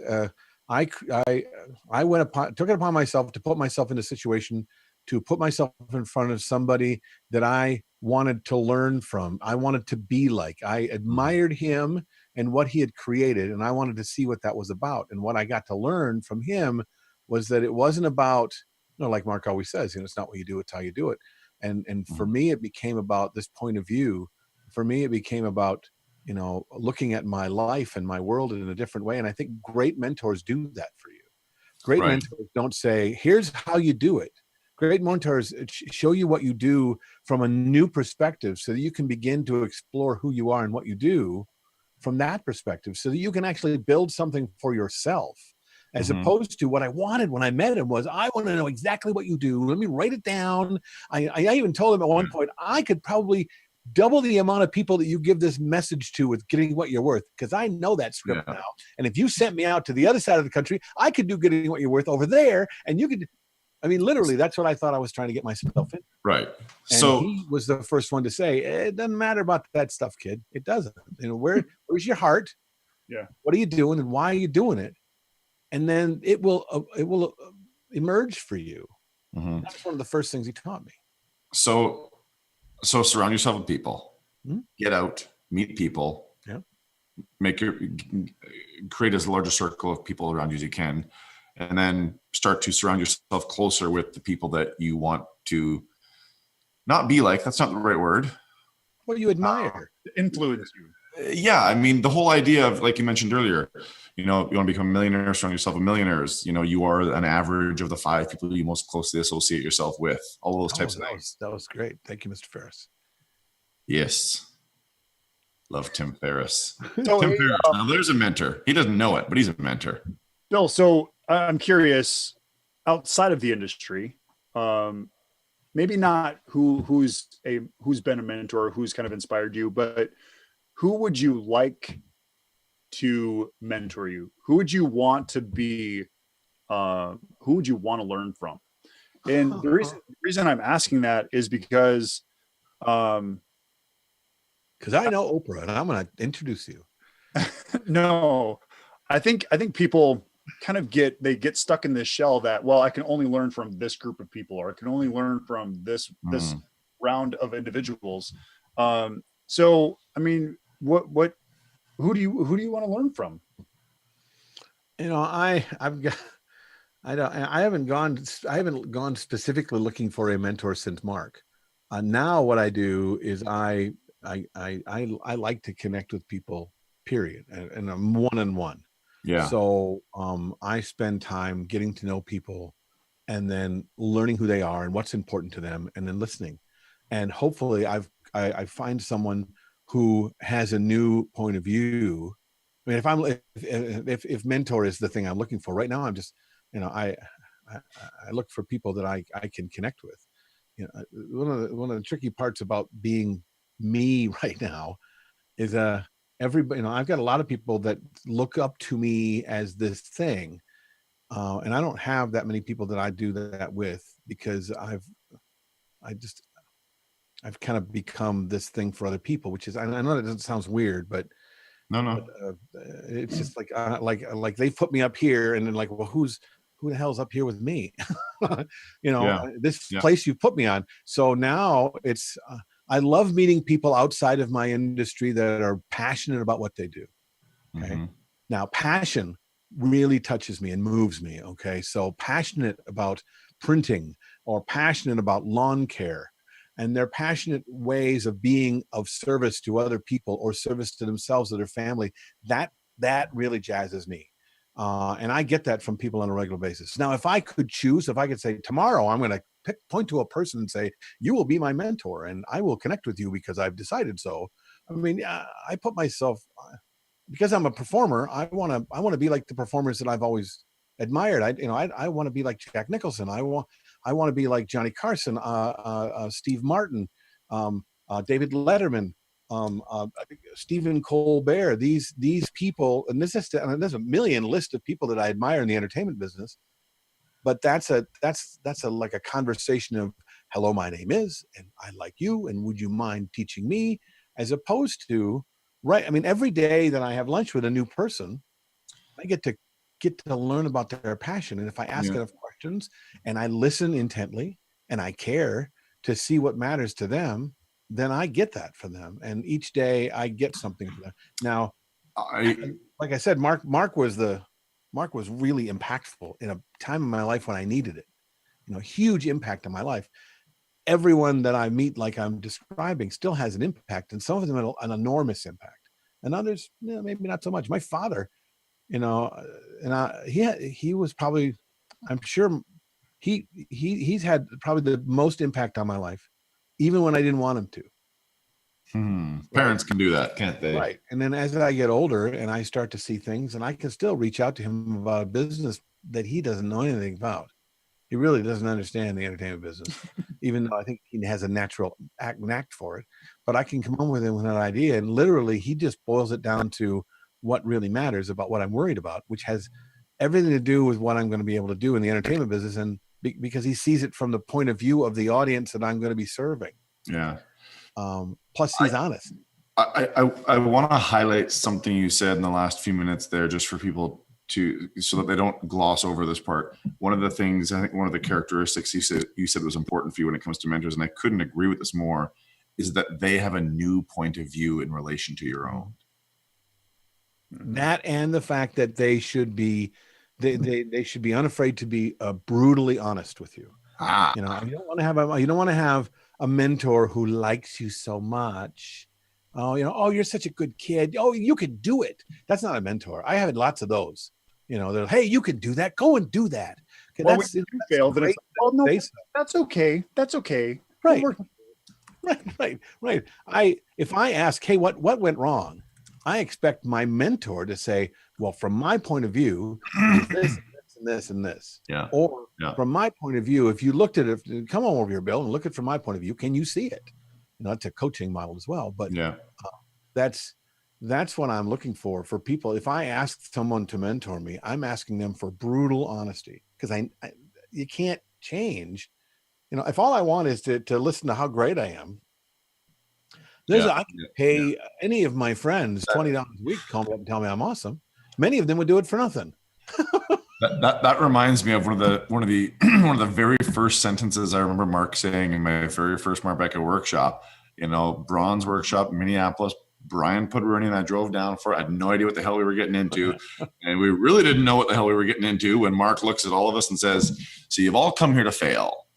I took it upon myself to put myself in a situation, to put myself in front of somebody that I wanted to learn from. I wanted to be like. I admired him and what he had created, and I wanted to see what that was about. And what I got to learn from him was that it wasn't about, like Mark always says, it's not what you do, it's how you do it. And for me, it became about this point of view. For me, it became about, looking at my life and my world in a different way. And I think great mentors do that for you. Great mentors don't say, here's how you do it. Great mentors show you what you do from a new perspective, so that you can begin to explore who you are and what you do from that perspective, so that you can actually build something for yourself, as opposed to what I wanted when I met him was, I want to know exactly what you do. Let me write it down. I even told him at one point, I could probably double the amount of people that you give this message to with getting what you're worth, because I know that script now. And if you sent me out to the other side of the country, I could do getting what you're worth over there, and you could. I mean, literally, that's what I thought I was trying to get myself in. Right. And So he was the first one to say, it doesn't matter about that stuff, kid. It doesn't. You know, where's your heart? Yeah. What are you doing and why are you doing it? And then it will emerge for you. Mhm. That's one of the first things he taught me. So surround yourself with people. Hmm? Get out, meet people. Yeah. Create as large a circle of people around you as you can, and then start to surround yourself closer with the people that you want to not be like. That's not the right word. What do you admire? Influence you. Yeah, I mean, the whole idea of, like you mentioned earlier, you want to become a millionaire, surround yourself with millionaires. You are an average of the 5 people you most closely associate yourself with. All those types of things. That was great. Thank you, Mr. Ferriss. Yes. Love Tim Ferriss. So, Tim Ferriss. Now, there's a mentor. He doesn't know it, but he's a mentor. Bill, so I'm curious, outside of the industry, maybe not who's been a mentor, who's kind of inspired you, but who would you like to mentor you? Who would you want to be? Who would you want to learn from? And the reason I'm asking that is because I know Oprah, and I'm going to introduce you. No, I think people kind of get stuck in this shell that, well, I can only learn from this group of people, or I can only learn from this round of individuals. So, I mean, who do you want to learn from? I haven't gone specifically looking for a mentor since Mark. Now what I do is I like to connect with people, period, and I'm one-on-one. Yeah. So I spend time getting to know people and then learning who they are and what's important to them, and then listening. And hopefully I find someone who has a new point of view. I mean, if mentor is the thing I'm looking for right now, I'm just, I look for people that I can connect with. One of the tricky parts about being me right now is everybody, I've got a lot of people that look up to me as this thing, and I don't have that many people that I do that with, because I've kind of become this thing for other people, which is, I know that sounds weird, but no, it's just like they put me up here, and then like, well, who the hell's up here with me? This place you put me on. So now it's, I love meeting people outside of my industry that are passionate about what they do. Okay. Mm-hmm. Now, passion really touches me and moves me. Okay. So passionate about printing, or passionate about lawn care, and their passionate ways of being of service to other people, or service to themselves or their family, that really jazzes me. And I get that from people on a regular basis. Now, if I could choose, if I could say tomorrow, I'm going to point to a person and say, you will be my mentor and I will connect with you because I've decided so. I mean, I put myself, because I'm a performer, I want to be like the performers that I've always admired. I want to be like Jack Nicholson. I want to be like Johnny Carson, Steve Martin, David Letterman, Stephen Colbert. These people, and there's a million list of people that I admire in the entertainment business. But that's like a conversation of, hello, my name is, and I like you, and would you mind teaching me? As opposed to, right? I mean, every day that I have lunch with a new person, I get to learn about their passion. And if I ask enough questions and I listen intently and I care to see what matters to them, then I get that from them. And each day I get something from them. Now, like I said, Mark was really impactful in a time in my life when I needed it. Huge impact on my life. Everyone that I meet, like I'm describing, still has an impact, and some of them an enormous impact, and others, maybe not so much. My father, he was probably, I'm sure he's had probably the most impact on my life, even when I didn't want him to. Parents can do that, can't they? Right. And then as I get older and I start to see things, and I can still reach out to him about a business that he doesn't know anything about. He really doesn't understand the entertainment business, even though I think he has a natural knack for it. But I can come on with him with an idea, and literally he just boils it down to what really matters about what I'm worried about, which has everything to do with what I'm going to be able to do in the entertainment business. And because he sees it from the point of view of the audience that I'm going to be serving. Yeah. Plus he's honest. I want to highlight something you said in the last few minutes there, just for people so that they don't gloss over this part. One of the things, I think one of the characteristics you said was important for you when it comes to mentors, and I couldn't agree with this more, is that they have a new point of view in relation to your own. That, and the fact that they should be, they should be unafraid to be brutally honest with you. You know, you don't want to have a mentor who likes you so much. Oh, you know, oh, you're such a good kid. Oh, you can do it. That's not a mentor. I had lots of those. You know, they're, hey, you can do that. Go and do that. Okay, well, that's failed. It's like, oh, no, that's okay. That's okay. Right. Right. If I ask, hey, what went wrong? I expect my mentor to say, well, from my point of view, this and this and this. Yeah. Or from my point of view, if you looked at it, come on over here, Bill, and look at it from my point of view. Can you see it? You know, it's a coaching model as well. But that's what I'm looking for people. If I ask someone to mentor me, I'm asking them for brutal honesty, because you can't change. You know, if all I want is to listen to how great I am, I can pay any of my friends $20 a week to call me up and tell me I'm awesome. Many of them would do it for nothing. That reminds me of one of the very first sentences I remember Mark saying in my very first Marbecca workshop. You know, bronze workshop, Minneapolis. Brian put Rooney and I drove down for it. I had no idea what the hell we were getting into. And we really didn't know what the hell we were getting into when Mark looks at all of us and says, so you've all come here to fail.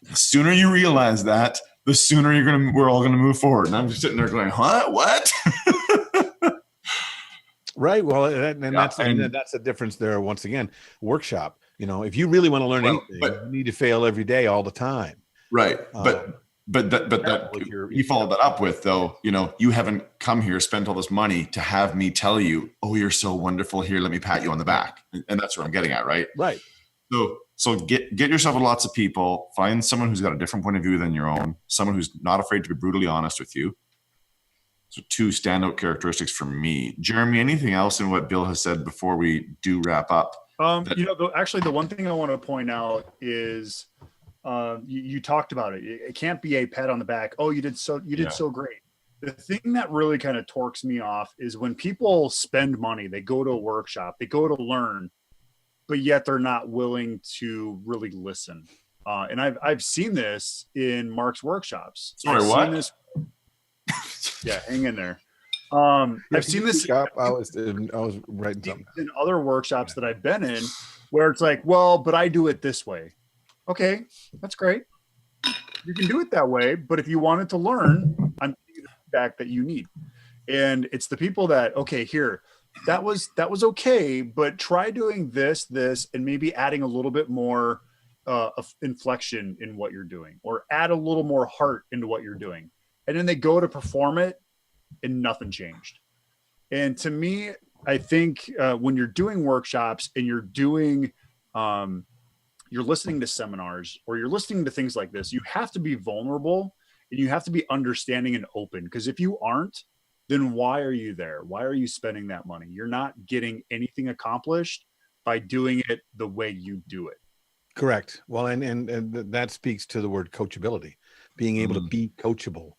The sooner you realize that, the sooner we're all going to move forward. And I'm just sitting there going, huh? What? Right. Well, that's the difference there. Once again, workshop, you know, if you really want to learn anything, you need to fail every day, all the time. Right. But you followed that up with, though, you know, you haven't come here, spent all this money to have me tell you, oh, you're so wonderful. Here, let me pat you on the back. And that's what I'm getting at. Right. Right. So get yourself with lots of people, find someone who's got a different point of view than your own, someone who's not afraid to be brutally honest with you. So 2 standout characteristics for me. Jeremy, anything else in what Bill has said before we do wrap up? You know, actually, the one thing I want to point out is you talked about it. It can't be a pat on the back. Oh, you did so great. The thing that really kind of torques me off is when people spend money, they go to a workshop, they go to learn, but yet they're not willing to really listen. And I've seen this in Mark's workshops. Sorry, what? Yeah, hang in there. I've seen this. I was writing something in other workshops that I've been in, where it's like, well, but I do it this way. Okay, that's great. You can do it that way, but if you wanted to learn, I'm giving you the feedback that you need. And it's the people that, okay, here, that was okay, but try doing this, and maybe adding a little bit more of inflection in what you're doing, or add a little more heart into what you're doing. And then they go to perform it and nothing changed. And to me, I think when you're doing workshops and you're doing, you're listening to seminars or you're listening to things like this, you have to be vulnerable and you have to be understanding and open. Because if you aren't, then why are you there? Why are you spending that money? You're not getting anything accomplished by doing it the way you do it. Correct. Well, and that speaks to the word coachability, being able to be coachable.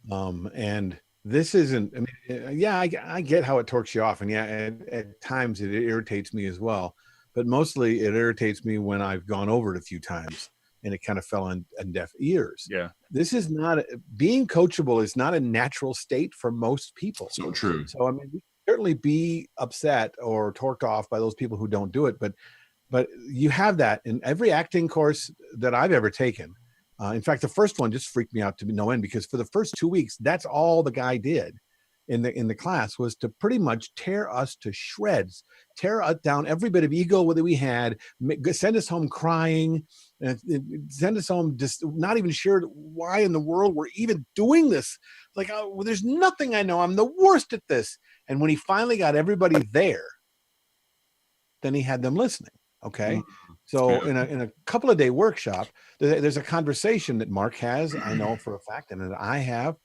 And this isn't, I mean, I get how it torques you off. And at times it irritates me as well. But mostly it irritates me when I've gone over it a few times and it kind of fell on deaf ears. Yeah. This is not, being coachable is not a natural state for most people. So true. So, I mean, we can certainly be upset or torqued off by those people who don't do it. But you have that in every acting course that I've ever taken. In fact, the first one just freaked me out to no end, because for the first 2 weeks, that's all the guy did in the class was to pretty much tear us to shreds, tear us down every bit of ego that we had, send us home crying, and send us home just not even sure why in the world we're even doing this. Like, oh, well, there's nothing I know. I'm the worst at this. And when he finally got everybody there, then he had them listening. Okay. So in a couple of day workshop, there's a conversation that Mark has, I know for a fact, and that I have,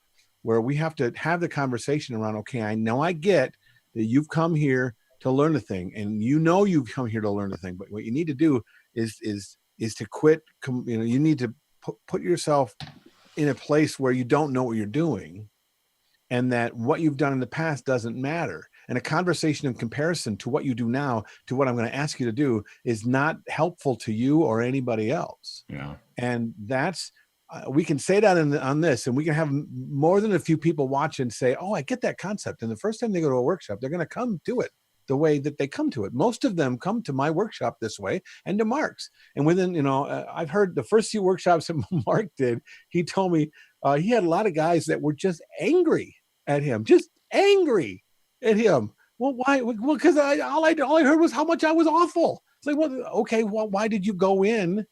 where we have to have the conversation around, okay, I know I get that you've come here to learn a thing, and you know you've come here to learn a thing, but what you need to do is is to quit. You need to put yourself in a place where you don't know what you're doing, and that what you've done in the past doesn't matter. And a conversation in comparison to what you do now to what I'm going to ask you to do is not helpful to you or anybody else. Yeah. And that's, we can say that on this, and we can have more than a few people watch and say, oh, I get that concept. And the first time they go to a workshop, they're going to come to it the way that they come to it. Most of them come to my workshop this way and to Mark's. And within, I've heard the first few workshops that Mark did, he told me he had a lot of guys that were just angry at him, just angry at him. Well, why? Well, because all I heard was how much I was awful. It's like, well, okay, well, why did you go in?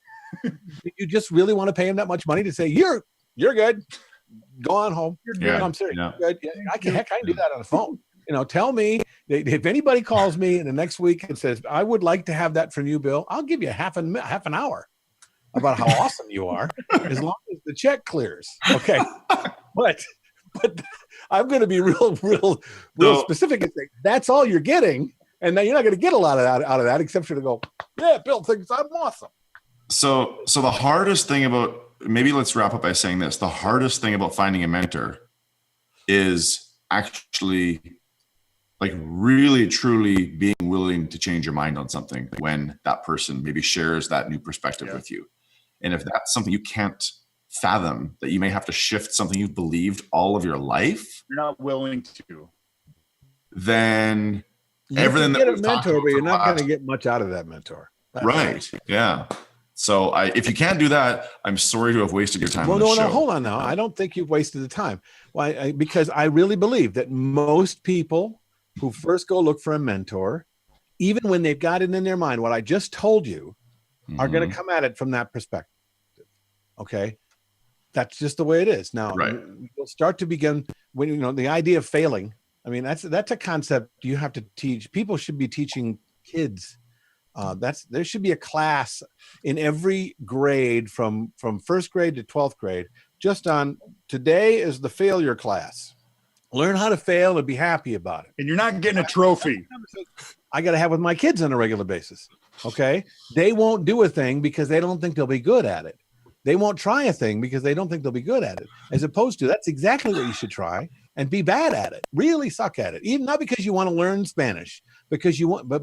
Did you just really want to pay him that much money to say you're good, go on home? No, I'm serious. Yeah. Good. I can do that on the phone. Tell me if anybody calls me in the next week and says, I would like to have that from you, Bill, I'll give you half an hour about how awesome you are, as long as the check clears. Okay. But I'm going to be real specific and say, that's all you're getting. And then you're not going to get a lot of out of that, except for to go, yeah, Bill thinks I'm awesome. So the hardest thing about, maybe let's wrap up by saying this. The hardest thing about finding a mentor is actually like really, truly being willing to change your mind on something when that person maybe shares that new perspective with you. And if that's something you can't fathom, that you may have to shift something you've believed all of your life, you're not willing to, then everything that a mentor, but you're not going to get much out of that mentor. That's right. Yeah. So if you can't do that, I'm sorry to have wasted your time. No, hold on now. I don't think you've wasted the time. Why? Because I really believe that most people who first go look for a mentor, even when they've got it in their mind, what I just told you, are going to come at it from that perspective. Okay. That's just the way it is. Now, you'll start to begin when, the idea of failing. I mean, that's a concept you have to teach. People should be teaching kids. There should be a class in every grade from first grade to 12th grade, just on today is the failure class. Learn how to fail and be happy about it. And you're not getting a trophy. I got to have with my kids on a regular basis. Okay. They won't do a thing because they don't think they'll be good at it. They won't try a thing because they don't think they'll be good at it. As opposed to, that's exactly what you should try and be bad at it. Really suck at it. Even not because you want to learn Spanish, but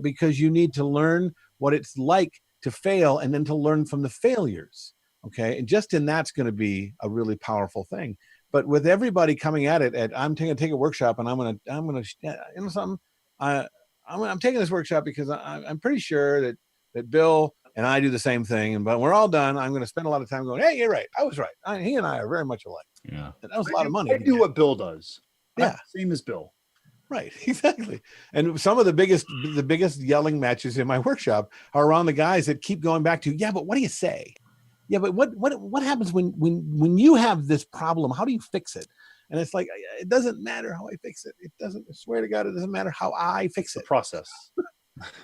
because you need to learn what it's like to fail and then to learn from the failures. Okay. And just in that's going to be a really powerful thing. But with everybody coming at it I'm going to take a workshop and I'm taking this workshop because I'm pretty sure that Bill and I do the same thing. But when we're all done, I'm going to spend a lot of time going, hey, you're right. I was right. He and I are very much alike. Yeah. That was a lot of money. I do what Bill does. Yeah. Same as Bill. Right, exactly. And some of the biggest yelling matches in my workshop are around the guys that keep going back to, yeah, but what do you say? Yeah, but what happens when you have this problem? How do you fix it? And it's like, it doesn't matter how I fix it. It doesn't, I swear to God, it doesn't matter how I fix it. It's a process.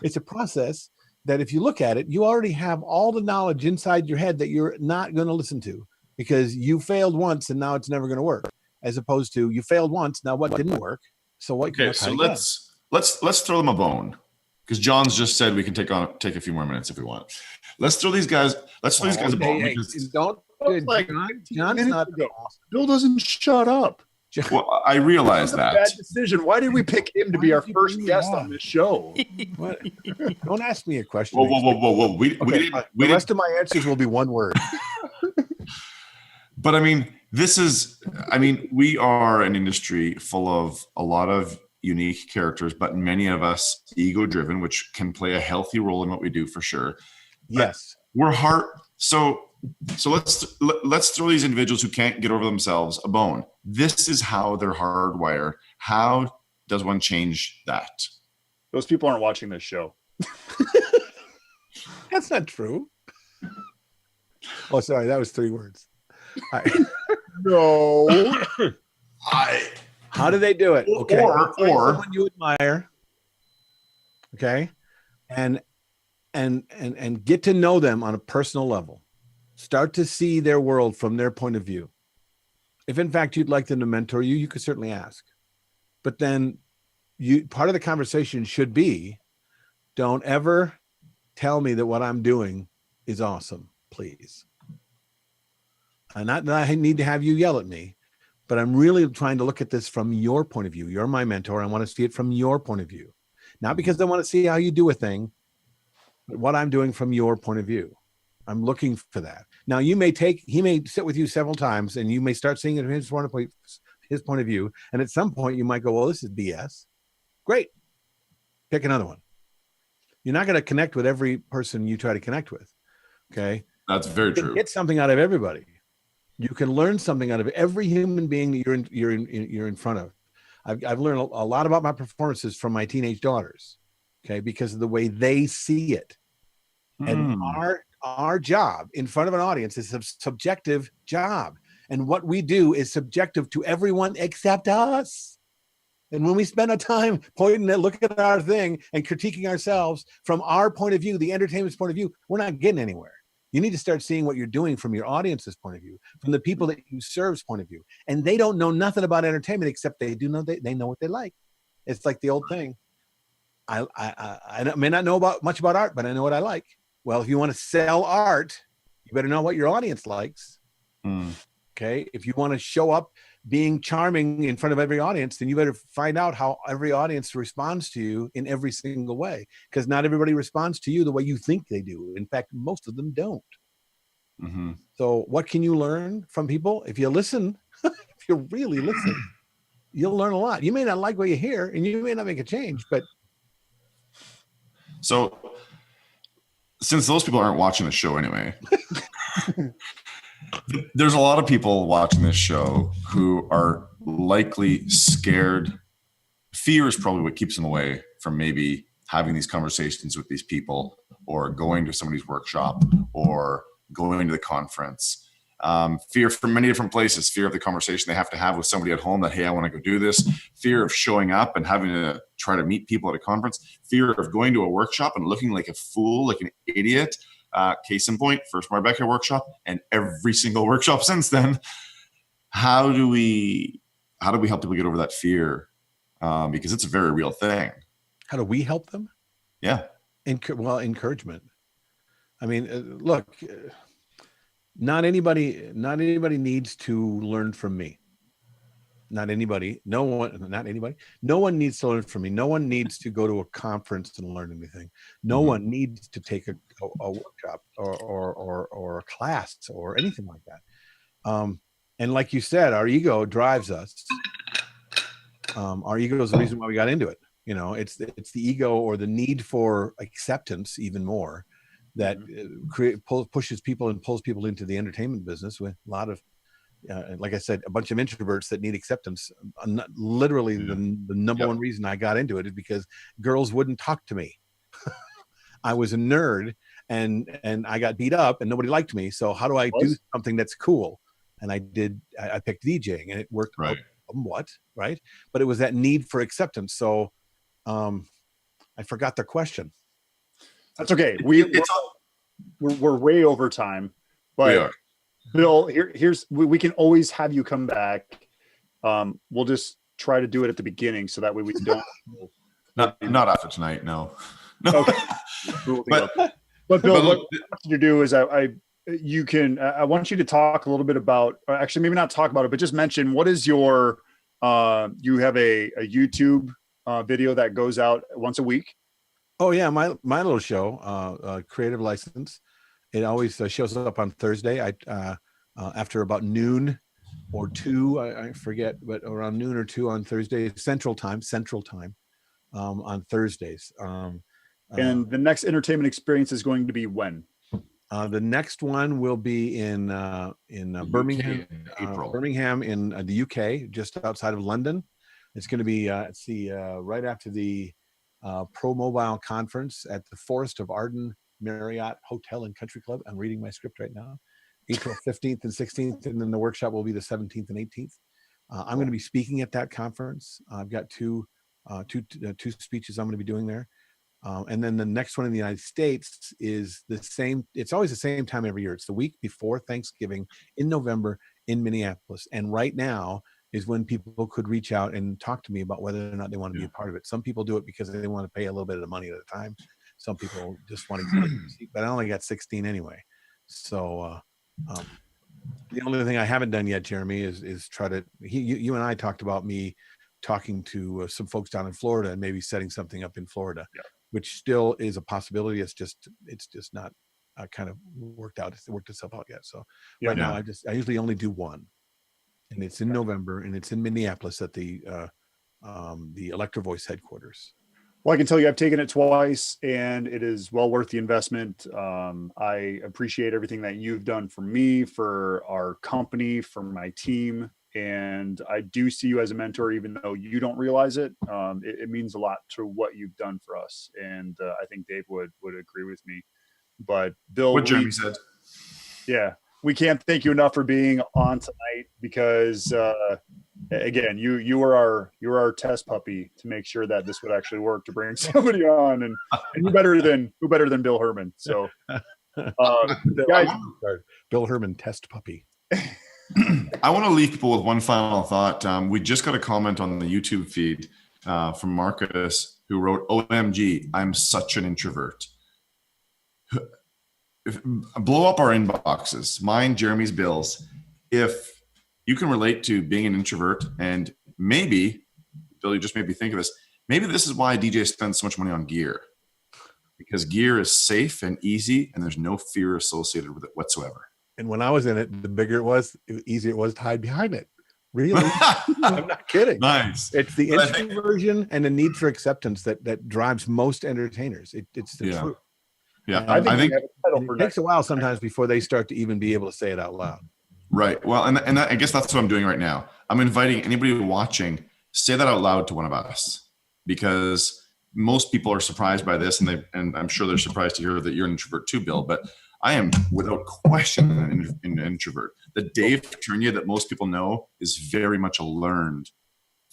It's a process that if you look at it, you already have all the knowledge inside your head that you're not going to listen to because you failed once and now it's never going to work. As opposed to you failed once, now what didn't work? So what? Okay, so let's throw them a bone because John's just said we can take a few more minutes if we want. Let's throw these guys. Let's throw these guys a bone. John's not. Bill doesn't shut up. Well, I realize that. Bad decision. Why did we pick him to be our first guest on this show? What? Don't ask me a question. Whoa. The rest of my answers will be one word. But I mean, we are an industry full of a lot of unique characters, but many of us ego-driven, which can play a healthy role in what we do for sure. Yes. But we're hard. So let's throw these individuals who can't get over themselves a bone. This is how they're hardwired. How does one change that? Those people aren't watching this show. That's not true. Oh, sorry. That was 3 words. No. How do they do it? Okay. Or someone you admire. Okay. And get to know them on a personal level. Start to see their world from their point of view. If in fact you'd like them to mentor you, you could certainly ask. But then part of the conversation should be, don't ever tell me that what I'm doing is awesome, please. Not that I need to have you yell at me, but I'm really trying to look at this from your point of view. You're my mentor. I want to see it from your point of view, not because I want to see how you do a thing, but what I'm doing from your point of view. I'm looking for that. Now, he may sit with you several times, and you may start seeing it from his point of view. And at some point, you might go, well, this is BS. Great. Pick another one. You're not going to connect with every person you try to connect with. Okay. That's very true. Get something out of everybody. You can learn something out of every human being that you're in front of. I've learned a lot about my performances from my teenage daughters. Okay. Because of the way they see it. And our job in front of an audience is a subjective job. And what we do is subjective to everyone except us. And when we spend our time pointing at, look at our thing and critiquing ourselves from our point of view, the entertainment's point of view, we're not getting anywhere. You need to start seeing what you're doing from your audience's point of view, from the people that you serve's point of view. And they don't know nothing about entertainment, except they do know they know what they like. It's like the old thing. I may not know much about art, but I know what I like. Well, if you want to sell art, you better know what your audience likes. Okay. If you want to show up being charming in front of every audience, then you better find out how every audience responds to you in every single way. Because not everybody responds to you the way you think they do. In fact, most of them don't. So what can you learn from people? If you listen, if you really listen, you'll learn a lot. You may not like what you hear, and you may not make a change, but. So since those people aren't watching the show anyway, there's a lot of people watching this show who are likely scared. Fear is probably what keeps them away from maybe having these conversations with these people, or going to somebody's workshop, or going to the conference. Fear from many different places. Fear of the conversation they have to have with somebody at home that, hey, I want to go do this. Fear of showing up and having to try to meet people at a conference. Fear of going to a workshop and looking like a fool, like an idiot. Case in point, first Marbella workshop and every single workshop since then. How do we help people get over that fear? Because it's a very real thing. How do we help them? Yeah. Encouragement. I mean, look, not anybody needs to learn from me. Not anybody. No one needs to learn from me. No one needs to go to a conference and learn anything. No one needs to take a workshop or a class or anything like that. And like you said, our ego drives us. Our ego is the reason why we got into it. You know, it's the ego, or the need for acceptance, even more, that pushes people and pulls people into the entertainment business with a lot of, like I said, a bunch of introverts that need acceptance. Literally, the number one reason I got into it is because girls wouldn't talk to me. I was a nerd, and I got beat up, and nobody liked me. So how do I do something that's cool? And I picked DJing, and it worked out somewhat, right? But it was that need for acceptance. So I forgot the question. That's okay. We're way over time, but Bill, we can always have you come back. We'll just try to do it at the beginning, so that way we don't. not after tonight, no. Okay. But Bill, what I want you to do is I want you to talk a little bit about, or actually maybe not talk about it, but just mention, what is your you have a YouTube video that goes out once a week? Oh yeah, my little show, Creative License. It always shows up on Thursday. After about noon or 2, I forget, but around noon or 2 on Thursday, Central Time, on Thursdays. And the next entertainment experience is going to be when? The next one will be in Birmingham, April. Birmingham in the UK, just outside of London. It's going to be right after the Pro Mobile Conference at the Forest of Arden Marriott Hotel and Country Club. I'm reading my script right now. April 15th and 16th, and then the workshop will be the 17th and 18th. I'm going to be speaking at that conference. I've got two speeches I'm going to be doing there. And then the next one in the United States is the same. It's always the same time every year. It's the week before Thanksgiving in November in Minneapolis. And right now is when people could reach out and talk to me about whether or not they want to be a part of it. Some people do it because they want to pay a little bit of the money at a time. some people just want to get, but I only got 16 anyway. So the only thing I haven't done yet, Jeremy, is try to. You and I talked about me talking to some folks down in Florida and maybe setting something up in Florida, which still is a possibility. It's just not kind of worked itself out yet. So right now I usually only do one, and it's in November, and it's in Minneapolis at the Electro Voice headquarters. Well, I can tell you I've taken it twice, and it is well worth the investment. I appreciate everything that you've done for me, for our company, for my team. And I do see you as a mentor, even though you don't realize it. It means a lot to what you've done for us. And I think Dave would agree with me. But Bill, what Jeremy said. Yeah, we can't thank you enough for being on tonight, because again, you were our test puppy to make sure that this would actually work, to bring somebody on, and who better than Bill Hermann? So, guys, Bill Hermann, test puppy. I want to leave people with one final thought. We just got a comment on the YouTube feed from Marcus, who wrote, "OMG, I'm such an introvert." Blow up our inboxes, mine, Jeremy's, Bill's. If you can relate to being an introvert, and maybe, Bill, you just made me think of this, maybe this is why DJ spends so much money on gear, because gear is safe and easy, and there's no fear associated with it whatsoever. And when I was in it, the bigger it was, the easier it was to hide behind it. Really? I'm not kidding. Nice. It's the introversion and the need for acceptance that drives most entertainers. It's the truth. Yeah, I think it takes a while sometimes before they start to even be able to say it out loud. Right. Well, and I guess that's what I'm doing right now. I'm inviting anybody watching, say that out loud to one of us, because most people are surprised by this, and I'm sure they're surprised to hear that you're an introvert too, Bill. But I am without question an introvert. The Dave Ternier that most people know is very much a learned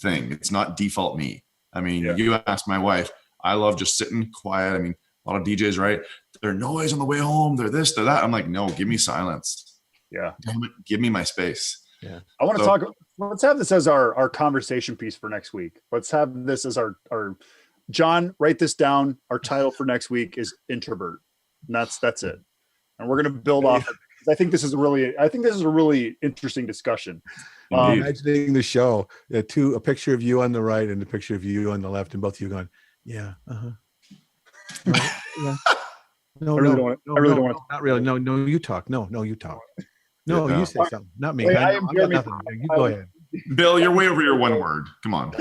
thing. It's not default me. I mean, you ask my wife, I love just sitting quiet. I mean, a lot of DJs, right? They're noise on the way home. They're this, they're that. I'm like, no, give me silence. Yeah. Damn it, give me my space. Yeah. I want to talk. Let's have this as our conversation piece for next week. Let's have this as our John, write this down. Our title for next week is introvert. And that's it. And we're going to build off it. I think this is a really interesting discussion. Imagining the show, a picture of you on the right and a picture of you on the left, and both of you going, yeah, right, yeah. No, not really. No, you talk. No, you talk. No, you say something. Not me. I am Jeremy. You go ahead. Bill, you're way over your one word. Come on.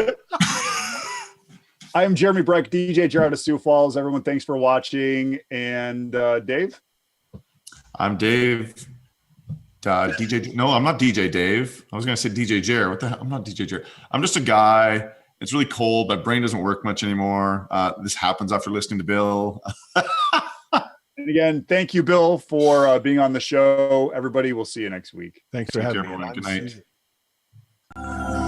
I am Jeremy Brech, DJ Jar out of Sioux Falls. Everyone, thanks for watching. And Dave? I'm Dave. DJ. No, I'm not DJ Dave. I was going to say DJ Jer. What the hell? I'm not DJ Jer. I'm just a guy. It's really cold. My brain doesn't work much anymore. This happens after listening to Bill. And again, thank you, Bill, for being on the show. Everybody, we'll see you next week. Thanks for having me. Everyone. Good night.